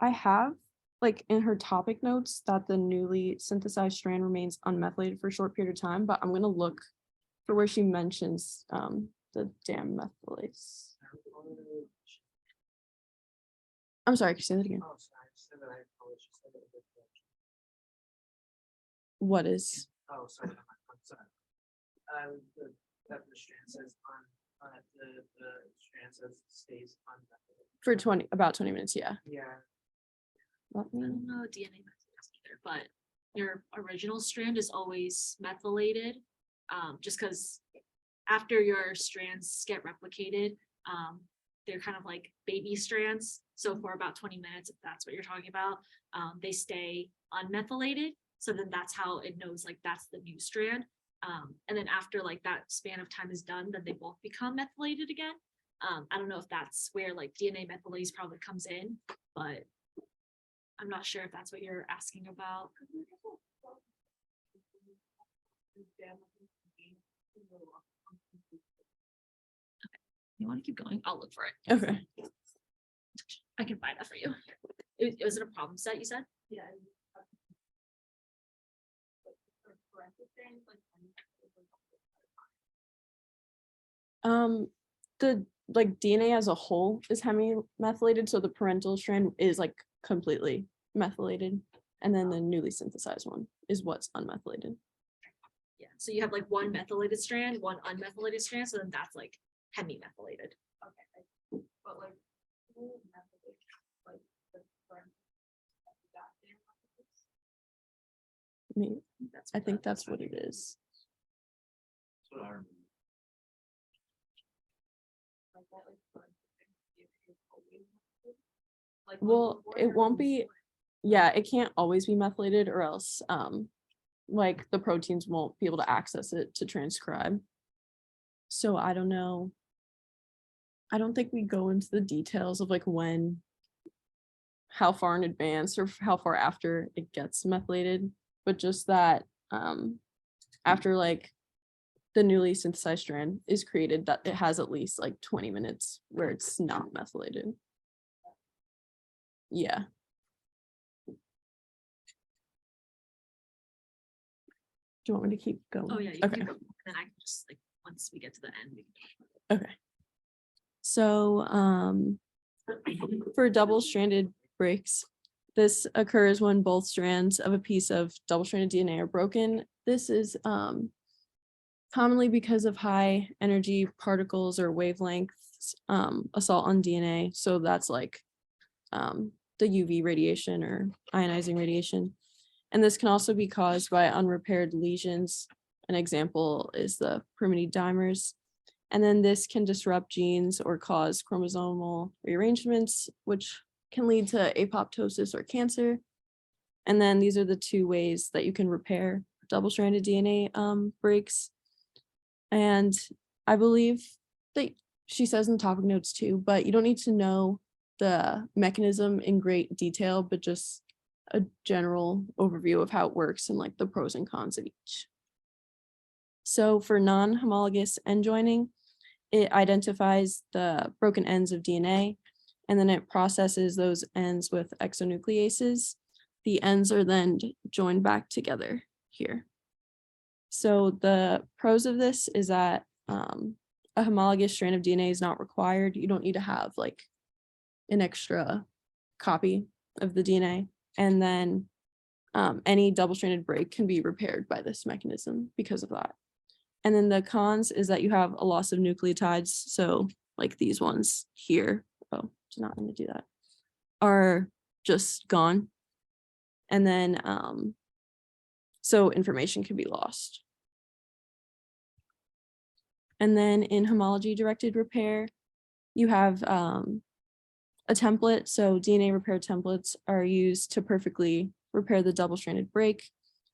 I have like in her topic notes that the newly synthesized strand remains unmethylated for a short period of time, but I'm gonna look for where she mentions the damn methylase. I'm sorry, can you say that again? Oh, sorry, I said that I apologize. I said it a bit different. What is? Oh, sorry, I'm sorry. The strand says the strand says stays unmethylated. For about 20 minutes, yeah. Yeah. Let I me, don't know DNA methylates either, but your original strand is always methylated. Just because after your strands get replicated, they're kind of like baby strands. So for about 20 minutes, if that's what you're talking about, they stay unmethylated. So then that's how it knows like that's the new strand. And then after like that span of time is done, then they both become methylated again. I don't know if that's where like DNA methylase probably comes in, but I'm not sure if that's what you're asking about. You want to keep going? I'll look for it. okay. I can find that for you. Was it a problem set you said? Yeah. The like DNA as a whole is hemimethylated, so the parental strand is like completely methylated, and then the newly synthesized one is what's unmethylated. Yeah. So you have like one methylated strand, one unmethylated strand. So then that's like hemimethylated. Okay, but like, like the I think that's what it is. That's what I remember. Like that, like, fun thing, if it's always methylated. Like, Well, before it won't everyone be, switched. yeah, it can't always be methylated or else, like the proteins won't be able to access it to transcribe. So I don't know. I don't think we go into the details of like when, how far in advance or how far after it gets methylated, but just that, after like the newly synthesized strand is created, that it has at least like 20 minutes where it's not methylated. Yeah. Do you want me to keep going? Oh, yeah. You Okay. can go. Then I can just like, once we get to the end. we can- Okay. So, for double-stranded breaks, this occurs when both strands of a piece of double-stranded DNA are broken. This is, commonly because of high energy particles or wavelengths, assault on DNA. So that's like, the UV radiation or ionizing radiation. And this can also be caused by unrepaired lesions. An example is the pyrimidine dimers. And then this can disrupt genes or cause chromosomal rearrangements, which can lead to apoptosis or cancer. And then these are the two ways that you can repair double-stranded DNA breaks. And I believe that she says in the topic notes too, but you don't need to know the mechanism in great detail, but just a general overview of how it works and like the pros and cons of each. So for non-homologous end joining, it identifies the broken ends of DNA, and then it processes those ends with exonucleases. The ends are then joined back together here. So the pros of this is that a homologous strand of DNA is not required. You don't need to have like an extra copy of the DNA. And then any double-stranded break can be repaired by this mechanism because of that. And then the cons is that you have a loss of nucleotides. So like these ones here, oh, it's not going to do that, are just gone. And then, so information can be lost. And then in homology directed repair, you have a template. So DNA repair templates are used to perfectly repair the double-stranded break.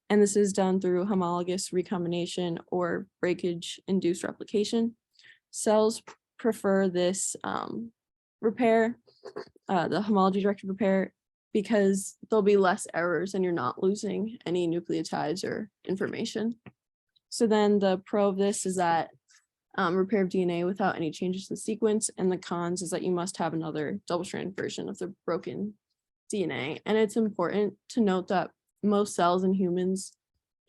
And this is done through homologous recombination or breakage-induced replication. Cells prefer this repair, the homology-directed repair, because there'll be less errors and you're not losing any nucleotides or information. So then the pro of this is that repair of DNA without any changes to the sequence, and the cons is that you must have another double-stranded version of the broken DNA. And it's important to note that most cells in humans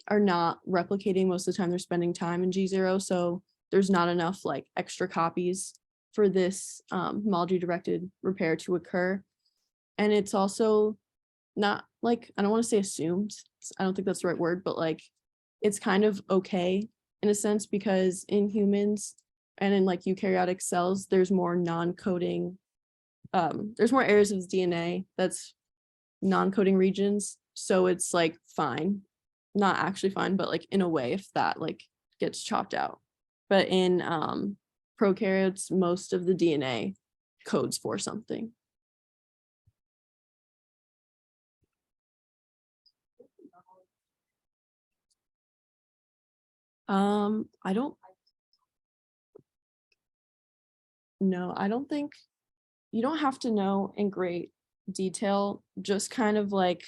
are not replicating. Most of the time they're spending time in G0, so there's not enough like extra copies for this homology directed repair to occur. And it's also not like, I don't want to say assumed, I don't think that's the right word, but like it's kind of okay in a sense, because in humans and in like eukaryotic cells, there's more non-coding, there's more areas of DNA that's non-coding regions. So it's like fine, not actually fine, but like in a way, if that like gets chopped out. But in prokaryotes, most of the DNA codes for something. I don't. No, I don't think you don't have to know in great detail, just kind of like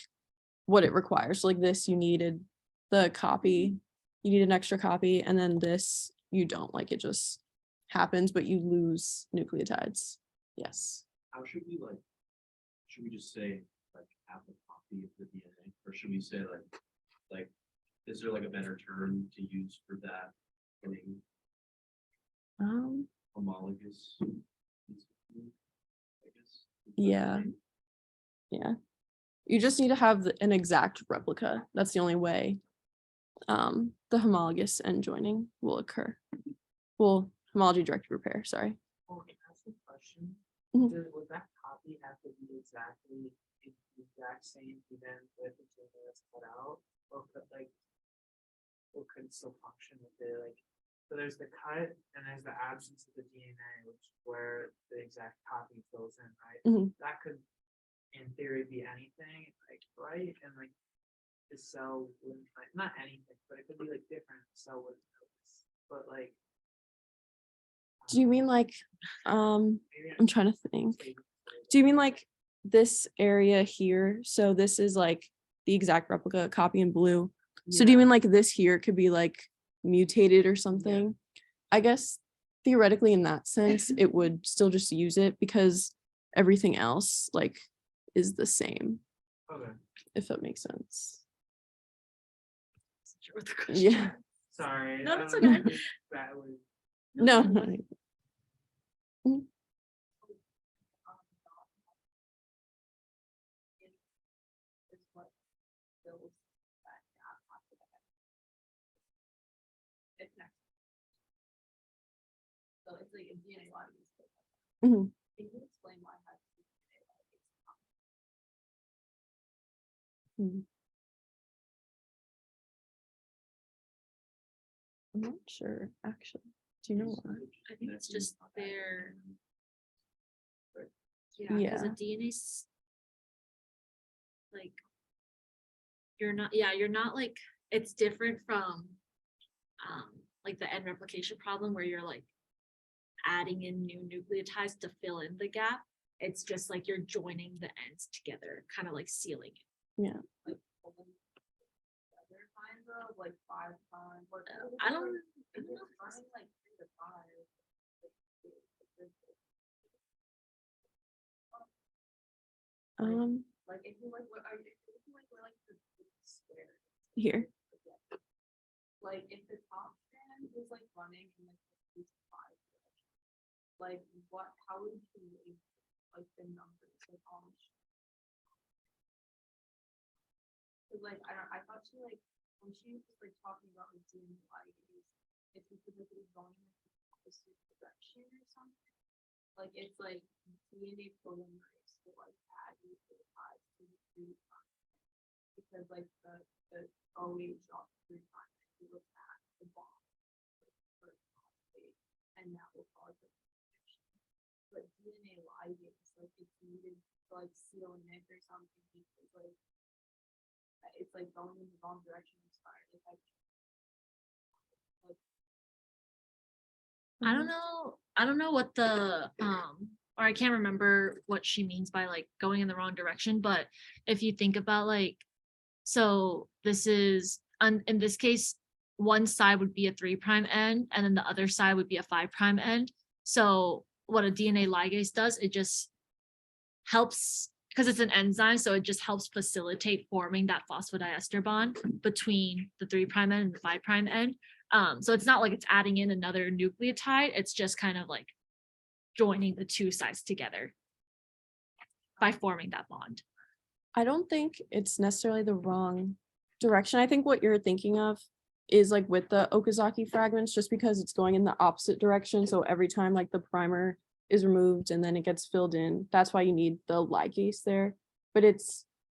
what it requires. Like this, you needed the copy, you need an extra copy, and then this, you don't. Like it just happens, but you lose nucleotides. Yes. How should we like, should we just say like have a copy of the DNA, or should we say like, is there like a better term to use for that? Getting homologous. I guess. Yeah. Yeah. You just need to have an exact replica. That's the only way the homologous end joining will occur. Well, homology directed repair, sorry. Well, can I ask a question? Mhm. Would that copy have to be exactly the exact same event with the DNA that's cut out? Or could like, what could still function with it, like, so there's the cut and there's the absence of the DNA, which is where the exact copy fills in, right? Mhm. That could, in theory, be anything, like, right? And like, the cell wouldn't, like, not anything, but it could be like different, the cell wouldn't notice, but like. Do you mean like, maybe I'm trying to think. mistaken. Do you mean like this area here? So this is like the exact replica copy in blue. So do you Yeah. mean like this here could be like mutated or something? I guess theoretically in that sense, it would still just use it because everything else like is the same, Okay, if that makes sense. Sure what the question Yeah. sorry. No, that's I don't know okay. if That was. No. Is what fills that gap after that. It's next. So it's like a DNA ligase. Mhm. Can you explain why it has to be DNA ligase? I'm not sure, actually. Do you know why? I think it's just their. Yeah. Yeah, because a DNA's. Like. You're not like, it's different from. Like the end replication problem where you're like. Adding in new nucleotides to fill in the gap. It's just like you're joining the ends together, kind of like sealing it. Yeah. Like other kinds of like 5 times. I don't. It's running like 3 to 5. Like if you like what are you if you like we're like the square. Here. Like if the top strand is like running in like 3 to 5 direction, like what how would you rate like the numbers like on the like I thought she like when she was like talking about like doing ligase, it's because it was going in the opposite direction or something. Like it's like DNA polymerase to like add nucleotides to the 3' because like the OH off 3' will attack the bond and that will cause the reaction. But DNA ligase like it's needed to like seal a nick or something because like it's like going in the wrong direction. It's fine. I don't know what the or I can't remember what she means by like going in the wrong direction, but if you think about like, so this is in this case, one side would be a 3' end and then the other side would be a 5' end. So what a DNA ligase does, it just helps because it's an enzyme, so it just helps facilitate forming that phosphodiester bond between the 3' end and the 5' end. So it's not like it's adding in another nucleotide, it's just kind of like joining the two sides together by forming that bond. I don't think it's necessarily the wrong direction. I think what you're thinking of is like with the Okazaki fragments, just because it's going in the opposite direction. So every time like the primer is removed and then it gets filled in, that's why you need the ligase there. But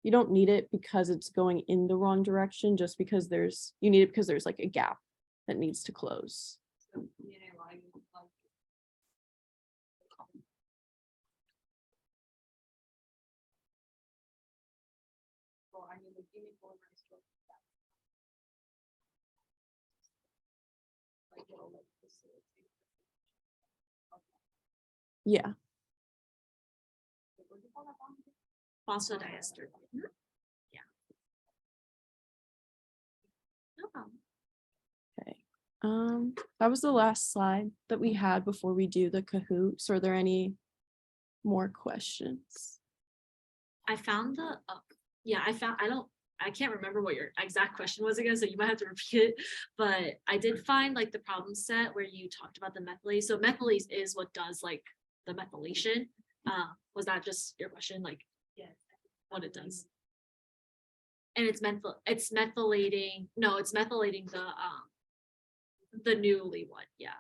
you don't need it because it's going in the wrong direction, just because you need it because there's like a gap that needs to close. So DNA ligase like well, I mean the DNA polymerase will like it'll like facilitate. Yeah. What do you call that bond? Phosphodiester. Yeah. No problem. Okay. That was the last slide that we had before we do the Kahoot. So are there any more questions? I found the I can't remember what your exact question was again, so you might have to repeat it. But I did find like the problem set where you talked about the methylase. So methylase is what does like the methylation. Was that just your question? Like, yeah, what it does? And it's methylating. No, it's methylating the newly one. Yeah.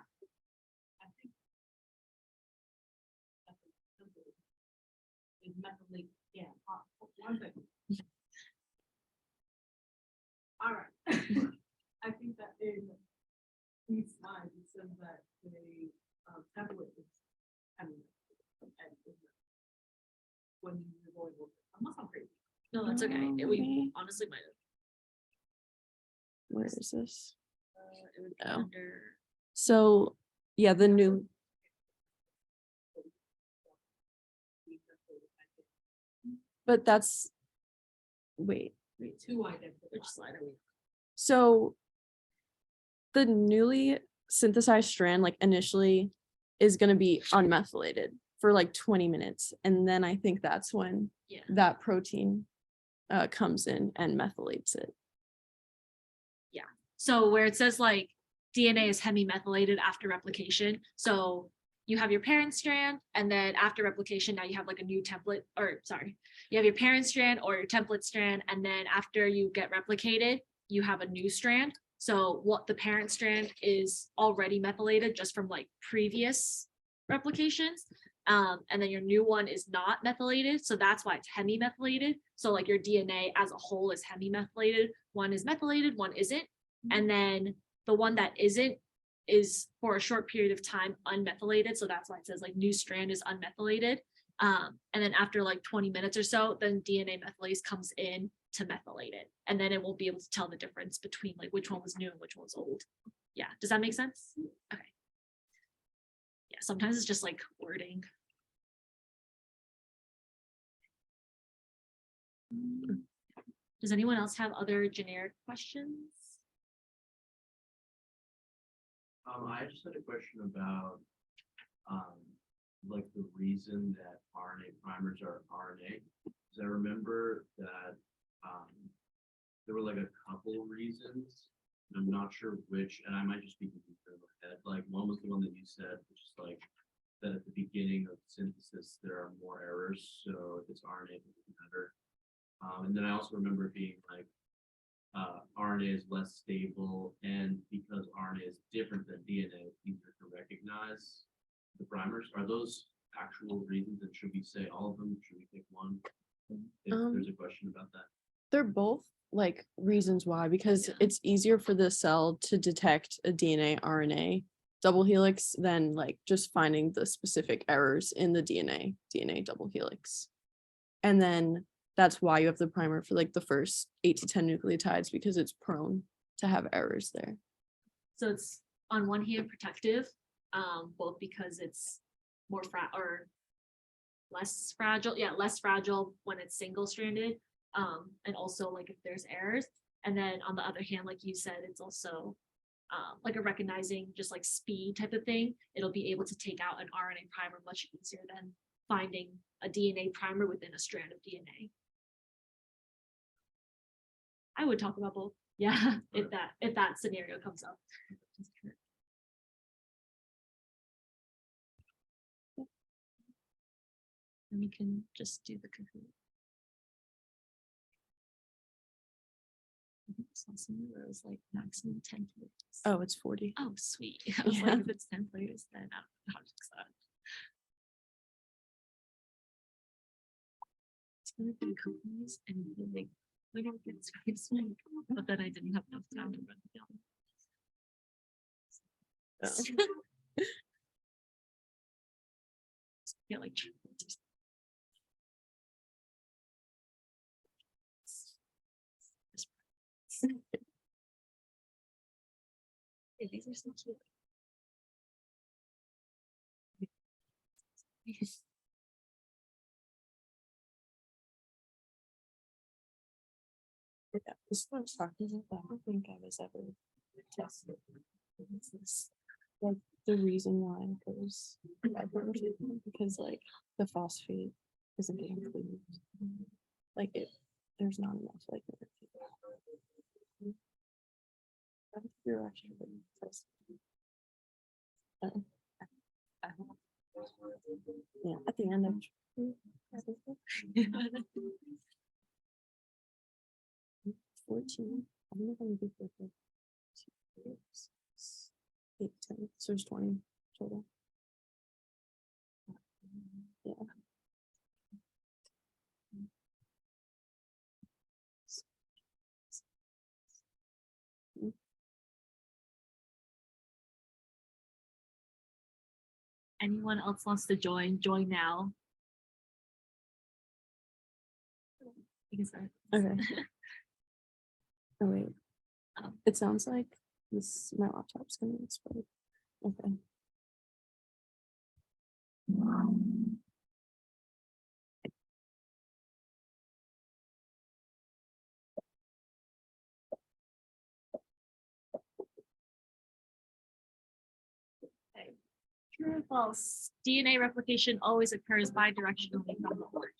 Methylate, yeah. One second. All right. I think that in these slides, it says that the template is, I mean, when you're going over, unless I'm crazy. No, that's okay. We Okay. honestly might have. Where is this? It would be Oh. under. So, yeah, the new, but that's, wait, Two identical. Which slide are we? so the newly synthesized strand, like initially, is gonna be unmethylated for like 20 minutes. And then I think that's when Yeah. that protein comes in and methylates it. So where it says like DNA is hemimethylated after replication. So you have your parent strand, and then after replication, now you have like a new template, or sorry, you have your parent strand or your template strand, and then after you get replicated, you have a new strand. So what the parent strand is already methylated just from like previous replications. And then your new one is not methylated. So that's why it's hemimethylated. So like your DNA as a whole is hemimethylated. One is methylated, one isn't. And then the one that isn't is for a short period of time unmethylated. So that's why it says like new strand is unmethylated. And then after like 20 minutes or so, then DNA methylase comes in to methylate it. And then it won't be able to tell the difference between like which one was new and which one was old. Yeah, does that make sense? Okay. Yeah, sometimes it's just like wording. Does anyone else have other generic questions? I just had a question about, like the reason that RNA primers are RNA. Because I remember that, there were like a couple reasons, and I'm not sure which, and I might just be confused in my head. Like one was the one that you said, which is like that at the beginning of synthesis, there are more errors, so if it's RNA, it doesn't matter. And then I also remember being like, RNA is less stable, and because RNA is different than DNA, it's easier to recognize the primers. Are those actual reasons, and should we say all of them? Should we pick one? If there's a question about that. They're both like reasons why, because Yeah. it's easier for the cell to detect a DNA RNA double helix than like just finding the specific errors in the DNA double helix. And then that's why you have the primer for like the first 8 to 10 nucleotides, because it's prone to have errors there. So it's on one hand protective, both because it's more or less fragile, less fragile when it's single stranded, and also like if there's errors. And then on the other hand, like you said, it's also like a recognizing just like speed type of thing. It'll be able to take out an RNA primer much easier than finding a DNA primer within a strand of DNA. I would talk about both. Yeah, if that scenario comes up. And we can just do the Kahoot. I think I saw somewhere where it was like maximum 10 players. Oh, it's 40. Oh, sweet. I was Yeah. like, if it's 10 players, then I don't know how to fix that. It's gonna be companies and be like, we don't get Skype's link, but then I didn't have enough time to run it down. Yeah, like. Hey, these are so cute. Yeah, this is what I was talking about. I don't think I was ever tested. It's this, like the reason why it goes because like the phosphate isn't getting cleaved. Like there's not enough like I think you're actually really impressed. Yeah, at the end of 14. I don't know if I'm gonna be 14. 8, 10, so there's 20 total. Yeah. anyone else wants to join now. You can start. Okay. Oh, wait. Um, It sounds like my laptop's gonna explode. Okay. True or false? DNA replication always occurs bidirectionally from the origin.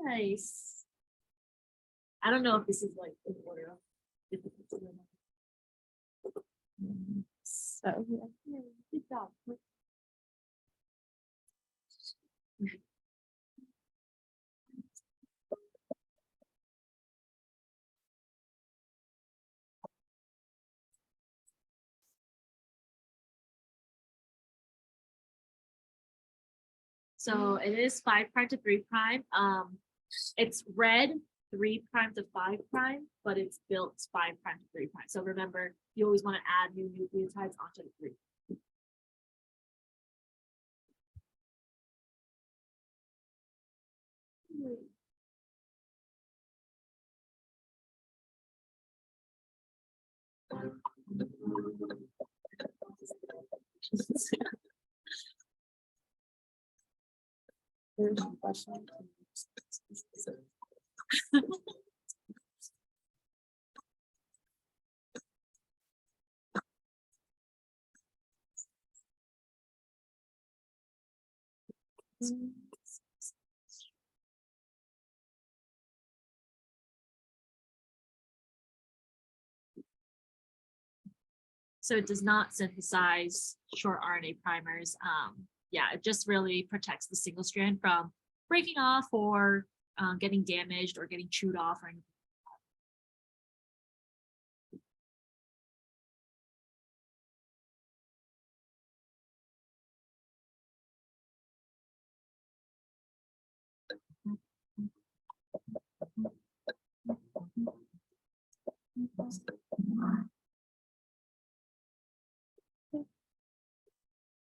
Nice. I don't know if this is like in order of difficulty or not. So, yeah. Good job. So it is 5' to 3'. It's red 3' to 5', but it's built 5' to 3'. So remember, you always want to add new nucleotides onto the 3. There's a question. So it does not synthesize short RNA primers. Yeah, it just really protects the single strand from breaking off or getting damaged or getting chewed off or anything.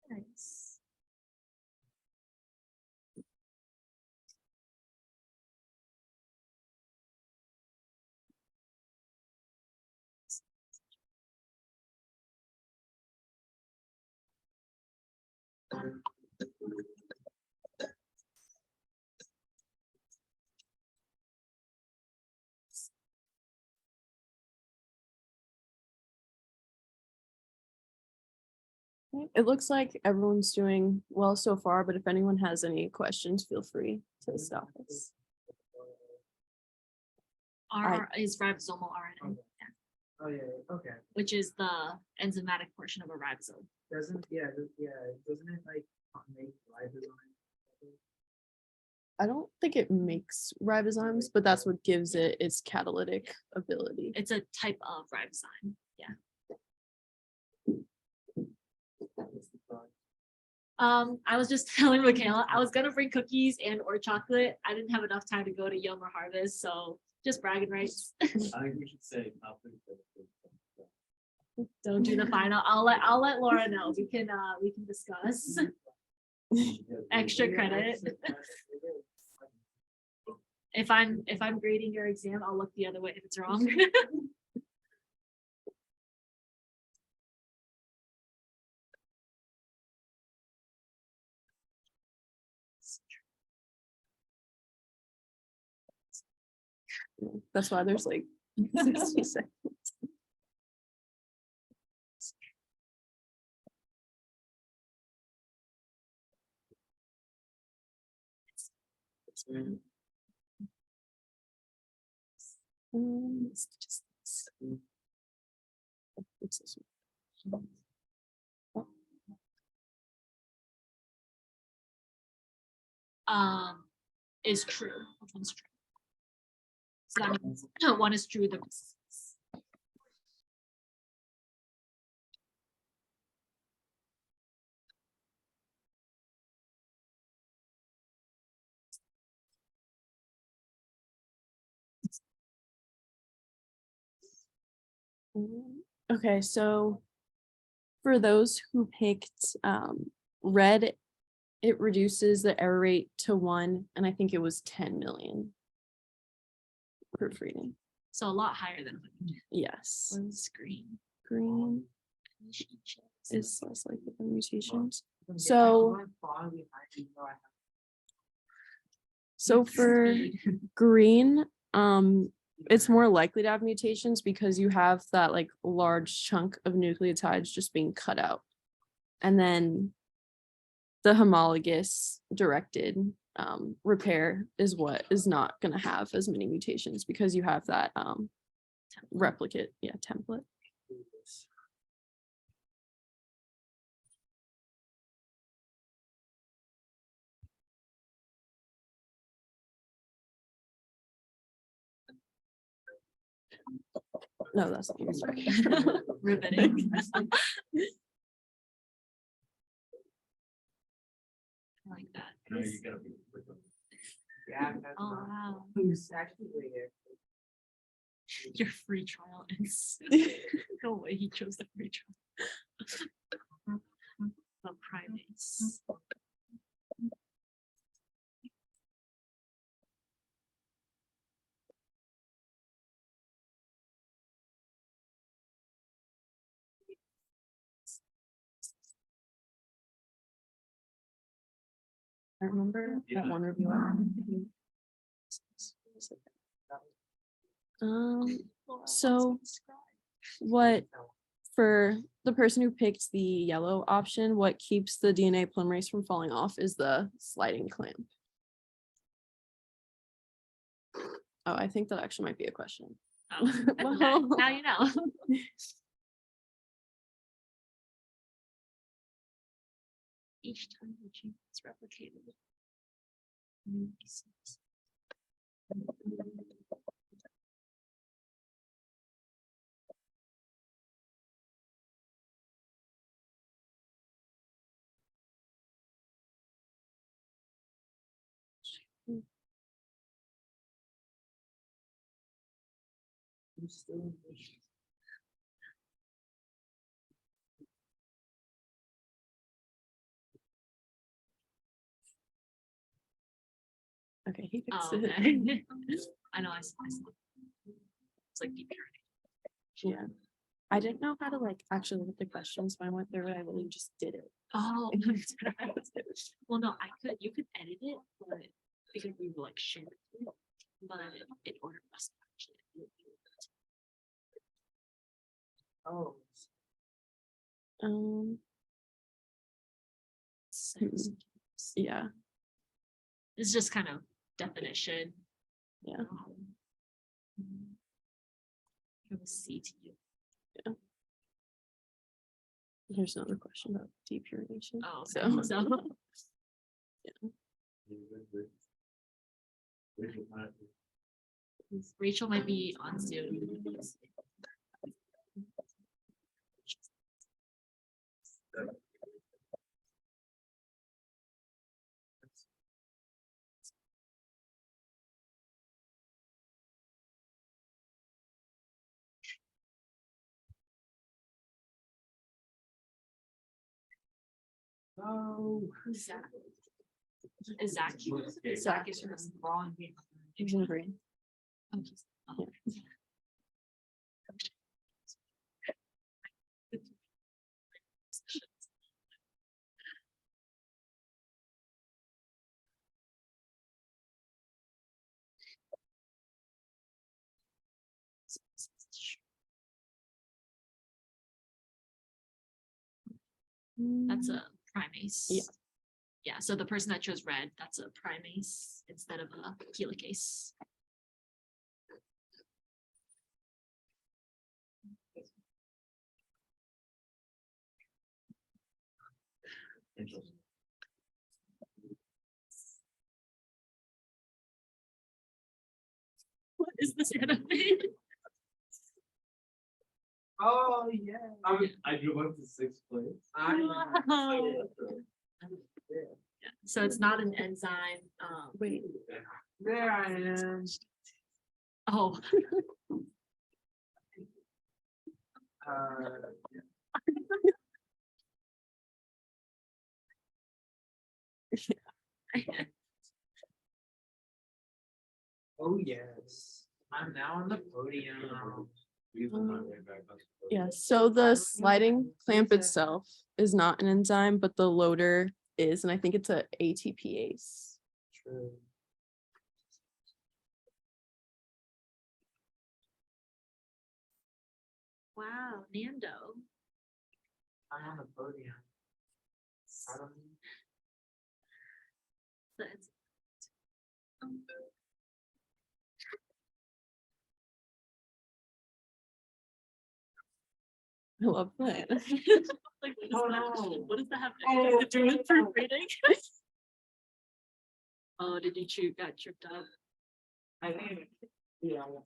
Nice. It looks like everyone's doing well so far, but if anyone has any questions, feel free to stop us. R is ribosomal RNA, Oh, yeah, okay. which is the enzymatic portion of a ribosome. Doesn't, doesn't it like make ribosome? I don't think it makes ribozymes, but that's what gives it its catalytic ability. It's a type of ribozyme. Yeah. I was just telling Michaela, I was gonna bring cookies and or chocolate. I didn't have enough time to go to Yum or Harvest, so just bragging rights. I think we should say. Don't do the final. I'll let Laura know. We can discuss. Extra credit. If I'm grading your exam, I'll look the other way if it's wrong. That's why there's like 60 seconds. Statistics. What's this one? Is true. Which one's true? So that means one is true, the rest is- Okay, so for those who picked red, it reduces the error rate to 1, and I think it was 10 million proofreading. So a lot higher than Yes, screen. green is less likely than mutations. Yeah, So- I'm falling behind even though I have- So for green, it's more likely to have mutations because you have that like large chunk of nucleotides just being cut out. And then the homologous directed repair is what is not going to have as many mutations because you have that replicate, template. No, that's not sorry. Riveting. I like that. No, you gotta be quick on Yeah, that's Oh, not- wow. Who's actually there? Your free trial is. No way he chose the free trial. The primates. I remember that one review. So what for the person who picked the yellow option, what keeps the DNA polymerase from falling off is the sliding clamp. Oh, I think that actually might be a question. Oh, well, now you know. Each time the gene is replicated. Who's still in the- Okay, he fixed Oh, it. okay. I know, I saw. It's like deep learning. Yeah. I didn't know how to like actually look at the questions, so I went through it. I really just did it. Oh. Well, no, you could edit it, but because we were like shared it, but in order for us to actually. edit it. Oh, So Yeah, it's just kind of definition. yeah. From C to U. Here's another question about deep urination. Oh, So, okay. So, Rachel might be on Zoom. no. Who's Zach? Is Zach here? Zach is here. Falling behind. he's in green. Oh, he's- oh. That's a primase. Yeah. Yeah, so the person that chose red, that's a primase instead of a helicase. What is this anime? Oh, yeah. I drove up to 6th place. Wow. Yeah, so it's not an enzyme. Wait, There I am. Oh. Oh, yes, I'm now on the podium. We will find way back up. Yeah, so the sliding clamp itself is not an enzyme, but the loader is, and I think it's a ATPase. True. Wow, Nando. I'm on the podium. I don't. That's- I love that. Like, what Oh, does that- no. what does that have Oh, anything to do with no. proofreading? Oh, did you got tripped up? I think, yeah. Oh,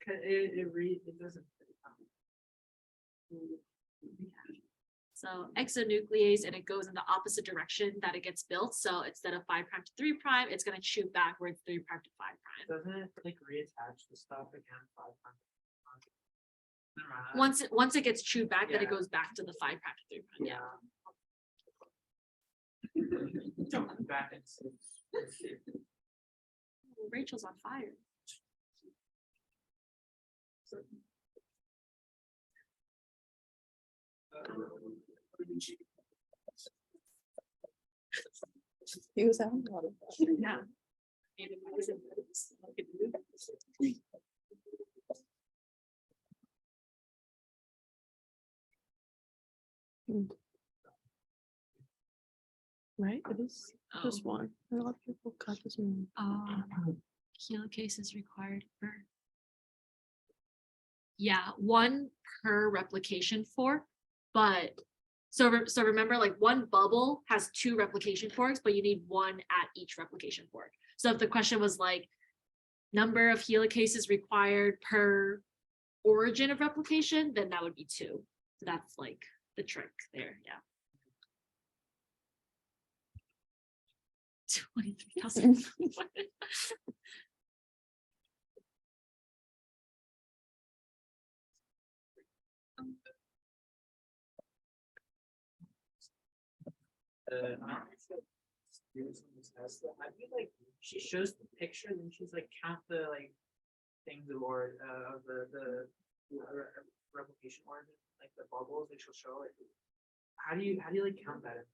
it doesn't. So exonuclease, and it goes in the opposite direction that it gets built. So instead of 5' to 3', it's gonna shoot backwards 3' to 5'. Doesn't it like reattach the stuff again 5 times? Never mind. Once it gets chewed back, then it Yeah. goes back to the 5' to 3'. Yeah. Jumping back into. Rachel's on fire. He was having a lot of fun. Yeah. And if I was in this, I could do that. Right, it is just Oh. one. A lot of people cut this one. Helicase is required for. Yeah, one per replication fork, but so remember, like one bubble has 2 replication forks, but you need 1 at each replication fork. So if the question was like number of helicases required per origin of replication, then that would be 2. So that's like the trick there, yeah. 23,000. I feel like she shows the picture, then she's like count the like things or of the replication origin, like the bubbles, like she'll show it. How do you like count that?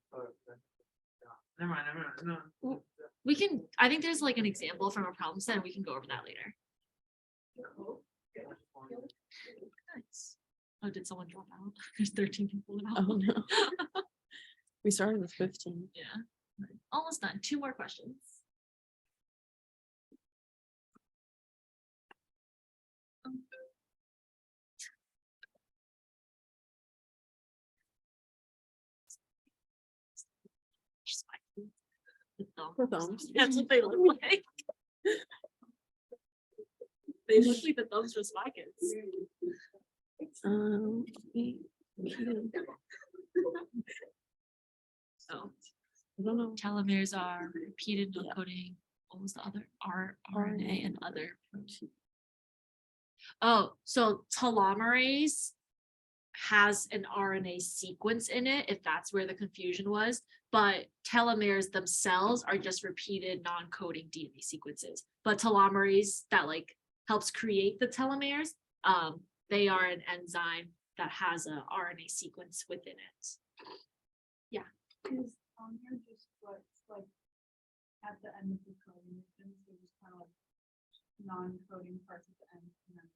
Never mind, no. We can, I think there's like an example from a problem set, and we can go over that later. Nice. Oh, did someone drop out? There's 13 people now. Oh, no. We started with 15. Yeah, almost done. 2 more questions. The thumbs. That's what they look like. They look like the thumbs for spy kids. So I don't know. telomeres are repeated coding. What was the other? RNA and other protein. Oh, so telomerase has an RNA sequence in it, if that's where the confusion was, but telomeres themselves are just repeated non-coding DNA sequences. But telomerase that like helps create the telomeres, they are an enzyme that has a RNA sequence within it. Is on here just what's like at the end of the coding, and so just kind of like non-coding parts at the end, and then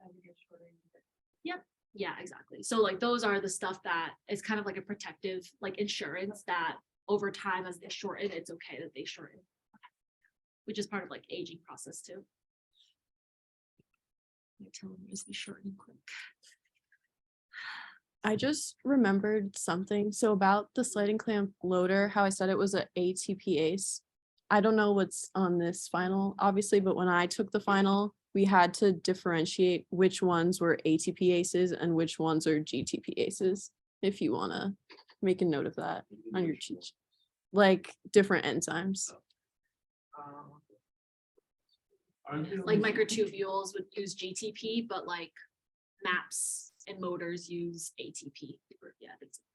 as it gets shorter. Yeah, exactly. So like those are the stuff that is kind of like a protective like insurance that over time as they shorten, it's okay that they shorten. Which is part of like aging process too. My telomeres be shortening quick. I just remembered something. So about the sliding clamp loader, how I said it was a ATPase. I don't know what's on this final, obviously, but when I took the final, we had to differentiate which ones were ATPases and which ones are GTPases. If you want to make a note of that on your cheat, sheet. Like different enzymes. Aren't they Like only- microtubules would use GTP, but like maps and motors use ATP. Yeah, things like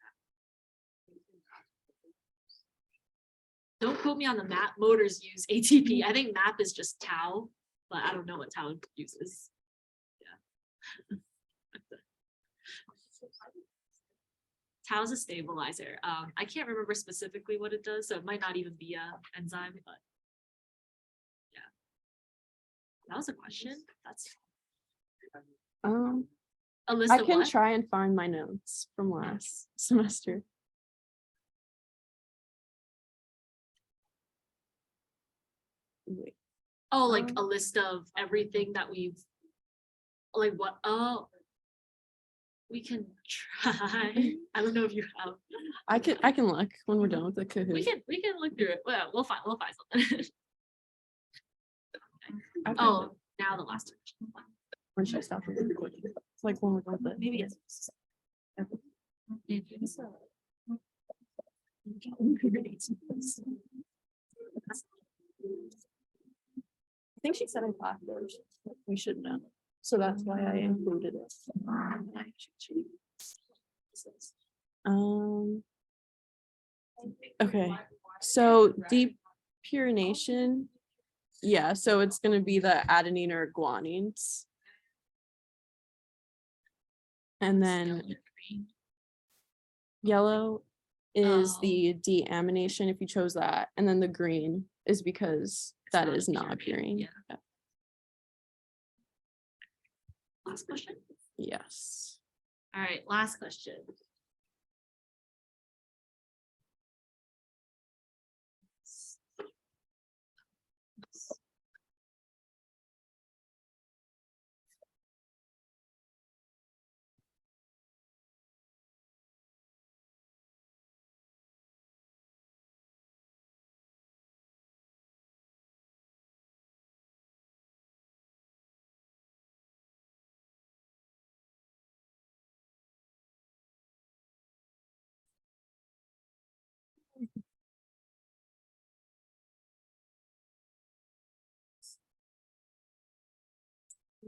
that. Don't quote me on the map. Motors use ATP. I think map is just tau, but I don't know what tau uses. Yeah. Tau is a stabilizer. I can't remember specifically what it does, so it might not even be a enzyme, but yeah. That was a question. That's a list I of can what? try and find my notes from last semester. Wait, Oh, like a list of everything that we've, like what, oh. We can try. I don't know if you have. I can look when we're done with the Kahoot. We can look through it. Well, we'll find something. Okay. Oh, now the last one. When should I stop the recording? It's like when we're done with it. Maybe it's. I think she said in class that we should know. So that's why I included it. Okay, so depurination. Yeah, so it's gonna be the adenine or guanines. And then yellow is Oh. the deamination if you chose that, and then the green is because that not is not appearing, appearing. yeah. Last question. Yes. All right, last question.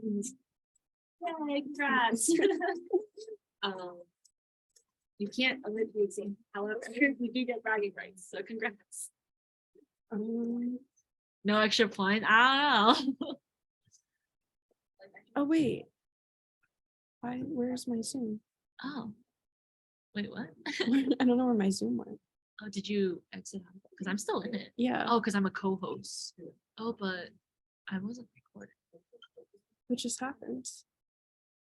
Yay, congrats. You can't omit the exam, however, you do get bragging rights, so congrats. No extra point, I don't know. Oh, wait. Where's my Zoom? Oh. Wait, what? I don't know where my Zoom went. Oh, did you exit out? Because I'm still in it. Yeah, Oh, because I'm a co-host. Oh, but I wasn't recording. what just happened?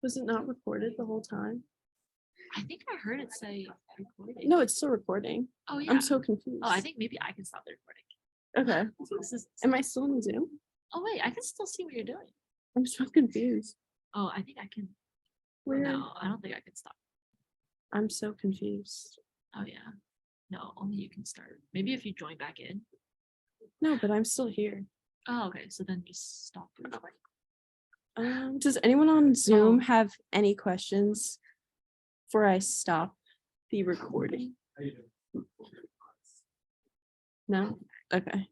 Was it not recorded the whole time? I think I heard it say recording. No, it's still recording. Oh, yeah. I'm so confused. Oh, I think maybe I can stop the recording. Okay, So this is. am I still on Zoom? Oh, wait, I can still see what you're doing. I'm so confused. Oh, I think I can. Where? No, I don't think I can stop. I'm so confused. Oh, yeah. No, only you can start. Maybe if you join back in. No, but I'm still here. Oh, okay. So then just stop the recording. Does anyone on Zoom Oh. have any questions before I stop the recording? How you doing? No? Okay.